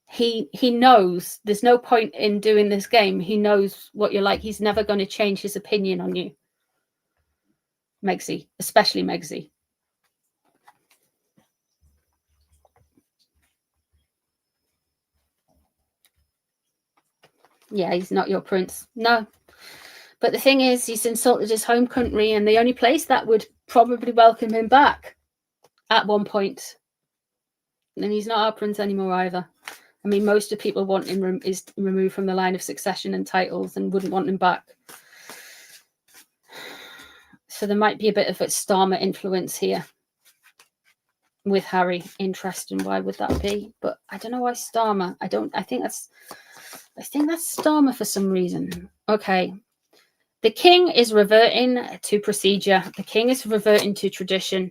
[SPEAKER 1] He knows there's no point in doing this game. He knows what you're like. He's never going to change his opinion on you. Megsy, especially Megsy. Yeah, he's not your prince. No. But the thing is, he's insulted his home country, and the only place that would probably welcome him back at one point. And he's not our prince anymore either. I mean, most of people want him is removed from the line of succession and titles and wouldn't want him back. So there might be a bit of a Starmer influence here with Harry. Interesting. Why would that be? But I don't know why Starmer. I think that's Starmer for some reason. Okay. The king is reverting to procedure. The king is reverting to tradition.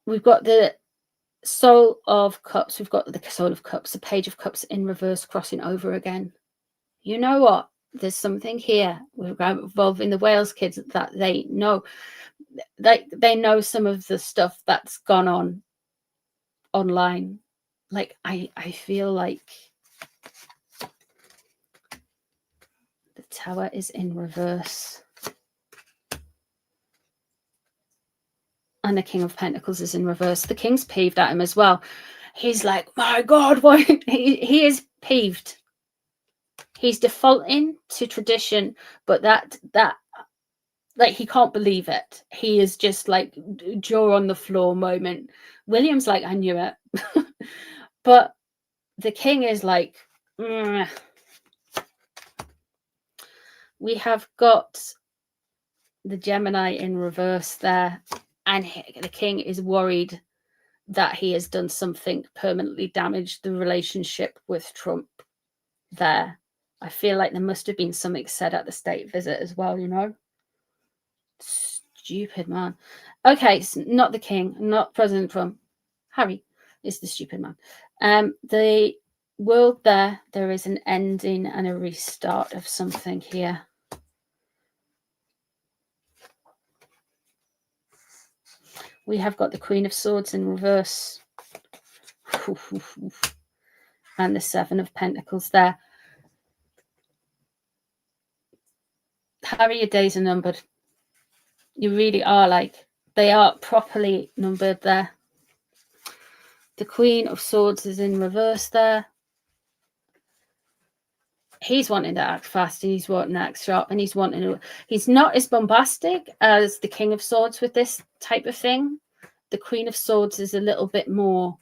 [SPEAKER 1] We've got the Soul of Cups. We've got the Soul of Cups, the Page of Cups in reverse, crossing over again. You know what? There's something here involving the Wales kids that they know. They know some of the stuff that's gone on online. Like, I feel like the Tower is in reverse. And the King of Pentacles is in reverse. The King's peeved at him as well. He's like, my God, why? He is peeved. He's defaulting to tradition, but that like, he can't believe it. He is just like jaw on the floor moment. William's like, I knew it. But the king is like, We have got the Gemini in reverse there. And the king is worried that he has done something permanently damaged the relationship with Trump there. I feel like there must have been something said at the state visit as well, you know? Stupid man. Okay, so not the king, not President Trump. Harry is the stupid man. The world there is an ending and a restart of something here. We have got the Queen of Swords in reverse. And the 7 of Pentacles there. Harry, your days are numbered. You really are, like, they are properly numbered there. The Queen of Swords is in reverse there. He's wanting to act fast, and he's wanting to act sharp, and he's wanting to... He's not as bombastic as the King of Swords with this type of thing. The Queen of Swords is a little bit more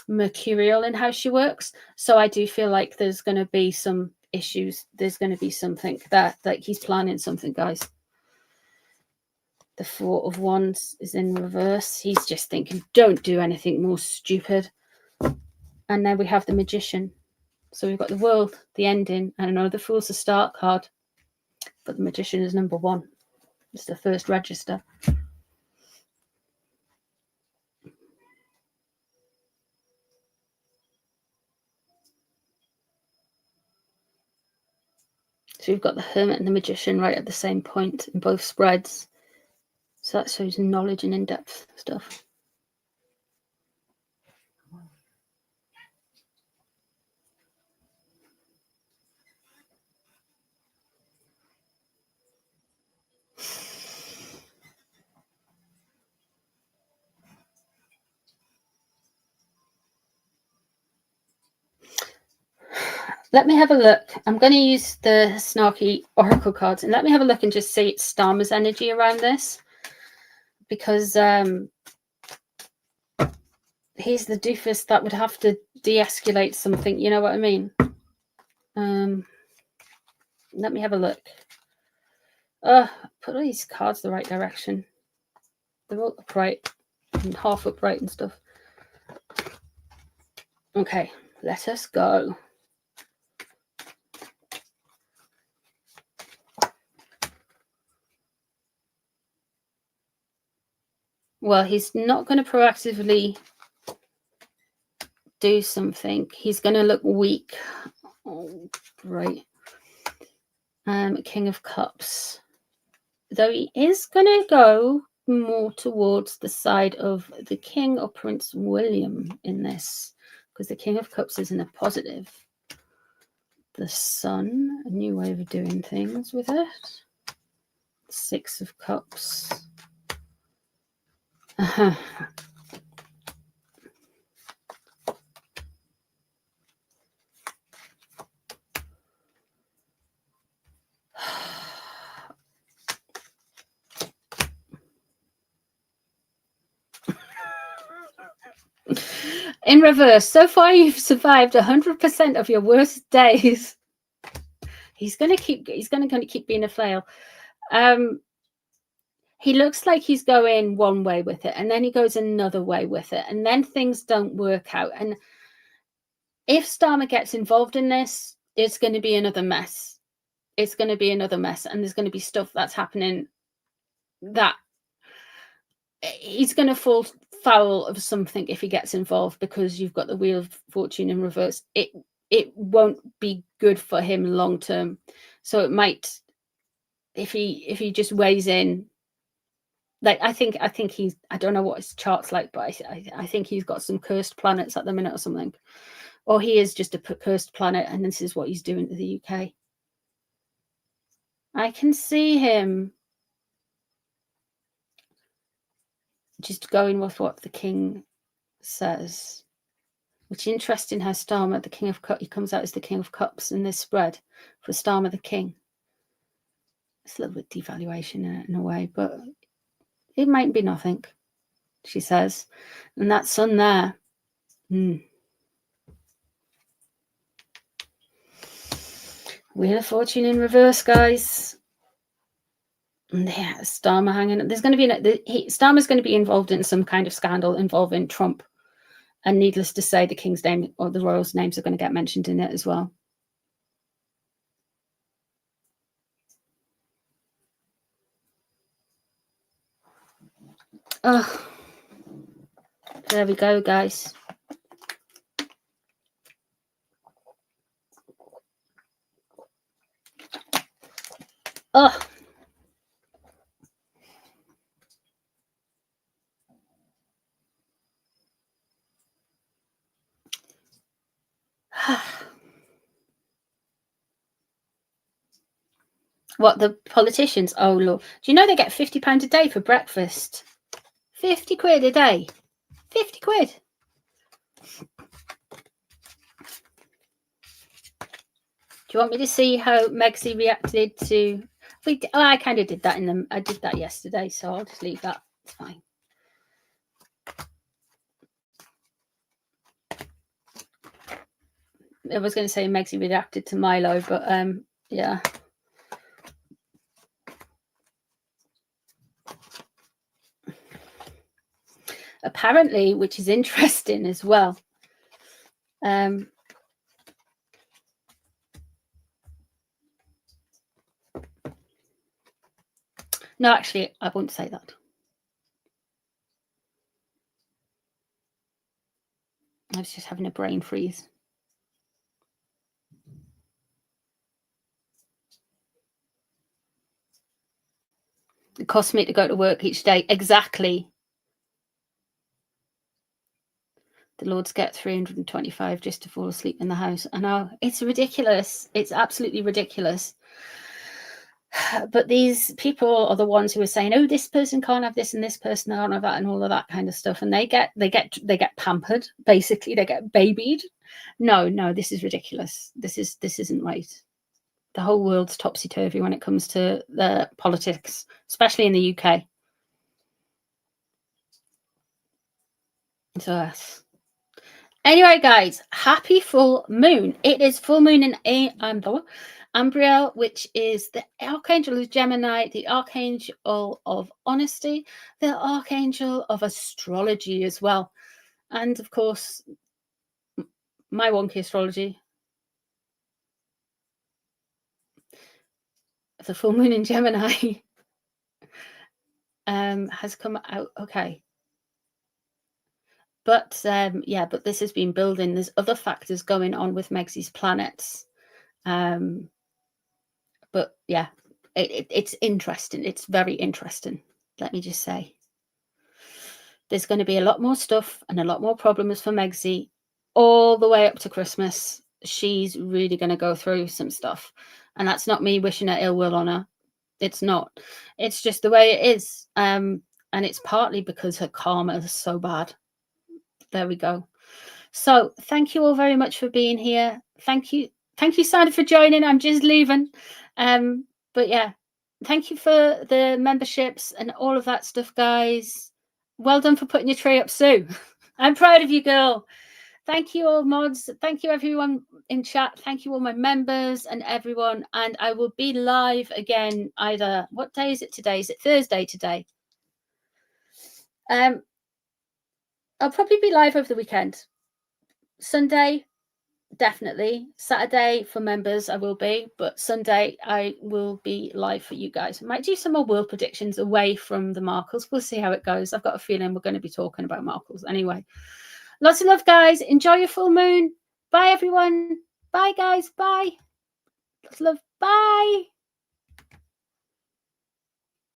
[SPEAKER 1] mercurial in how she works. So I do feel like there's going to be some issues. There's going to be something that, like, he's planning something, guys. The 4 of Wands is in reverse. He's just thinking, don't do anything more stupid. And then we have the Magician. So we've got the World, the ending, and I know the Fool's the start card, but the Magician is number 1. It's the first register. So we've got the Hermit and the Magician right at the same point in both spreads. So that shows knowledge and in-depth stuff. Let me have a look. I'm going to use the snarky oracle cards and let me have a look and just see Starmer's energy around this, because he's the doofus that would have to de-escalate something. You know what I mean? Let me have a look. Put all these cards the right direction. They're all upright and half upright and stuff. Okay, let us go. Well, he's not going to proactively do something. He's going to look weak. Oh, right. King of Cups. Though he is going to go more towards the side of the King or Prince William in this, because the King of Cups is in a positive. The Sun, a new way of doing things with it. Six of Cups. In reverse, so far you've survived 100% of your worst days. He's going to keep being a flail. He looks like he's going one way with it, and then he goes another way with it, and then things don't work out. And if Starmer gets involved in this, it's going to be another mess. It's going to be another mess, and there's going to be stuff that's happening that he's going to fall foul of something if he gets involved, because you've got the Wheel of Fortune in reverse. It won't be good for him long term. So it might, if he just weighs in, like I think he's, I don't know what his chart's like, but I think he's got some cursed planets at the minute or something, or he is just a cursed planet, and this is what he's doing to the UK. I can see him just going with what the king says, which is interesting how Starmer, the King of Cups, he comes out as the King of Cups in this spread for Starmer the King. It's a little bit devaluation in a way, but it might be nothing, she says. And that Sun there. Wheel of Fortune in reverse, guys. Yeah, Starmer hanging. There's going to be Starmer's going to be involved in some kind of scandal involving Trump, and needless to say, the king's name or the royals' names are going to get mentioned in it as well. Oh, there we go, guys. Oh. What, the politicians? Oh, Lord. Do you know they get £50 a day for breakfast? 50 quid a day. 50 quid. Do you want me to see how Megsy reacted to... I kind of did that I did that yesterday, so I'll just leave that. It's fine. I was going to say Megsy reacted to Milo, but yeah. Apparently, which is interesting as well. No, actually, I won't say that. I was just having a brain freeze. It costs me to go to work each day. Exactly. The Lords get 325 just to fall asleep in the house. I know, it's ridiculous. It's absolutely ridiculous. But these people are the ones who are saying, "Oh, this person can't have this and this person can't have that," and all of that kind of stuff. And they get pampered. Basically, they get babied. No, this is ridiculous. This isn't right. The whole world's topsy-turvy when it comes to the politics, especially in the UK. So yes. Anyway, guys, happy full moon. It is full moon in Umbriel, which is the archangel of Gemini, the archangel of honesty, the archangel of astrology as well. And of course, my wonky astrology. The full moon in Gemini has come out okay. But yeah, but this has been building. There's other factors going on with Megsy's planets. But yeah, it's interesting. It's very interesting. Let me just say. There's going to be a lot more stuff and a lot more problems for Megsy all the way up to Christmas. She's really going to go through some stuff. And that's not me wishing her ill will on her. It's not. It's just the way it is. And it's partly because her karma is so bad. There we go. So thank you all very much for being here. Thank you, Sandra, for joining. I'm just leaving. But yeah, thank you for the memberships and all of that stuff, guys. Well done for putting your tree up, Sue. I'm proud of you, girl. Thank you all, mods. Thank you, everyone in chat. Thank you, all my members and everyone. And I will be live again either, what day is it today? Is it Thursday today? I'll probably be live over the weekend. Sunday, definitely. Saturday for members, I will be. But Sunday, I will be live for you guys. I might do some more world predictions away from the Markles. We'll see how it goes. I've got a feeling we're going to be talking about Markles anyway. Lots of love, guys. Enjoy your full moon. Bye, everyone. Bye, guys. Bye. Lots of love. Bye.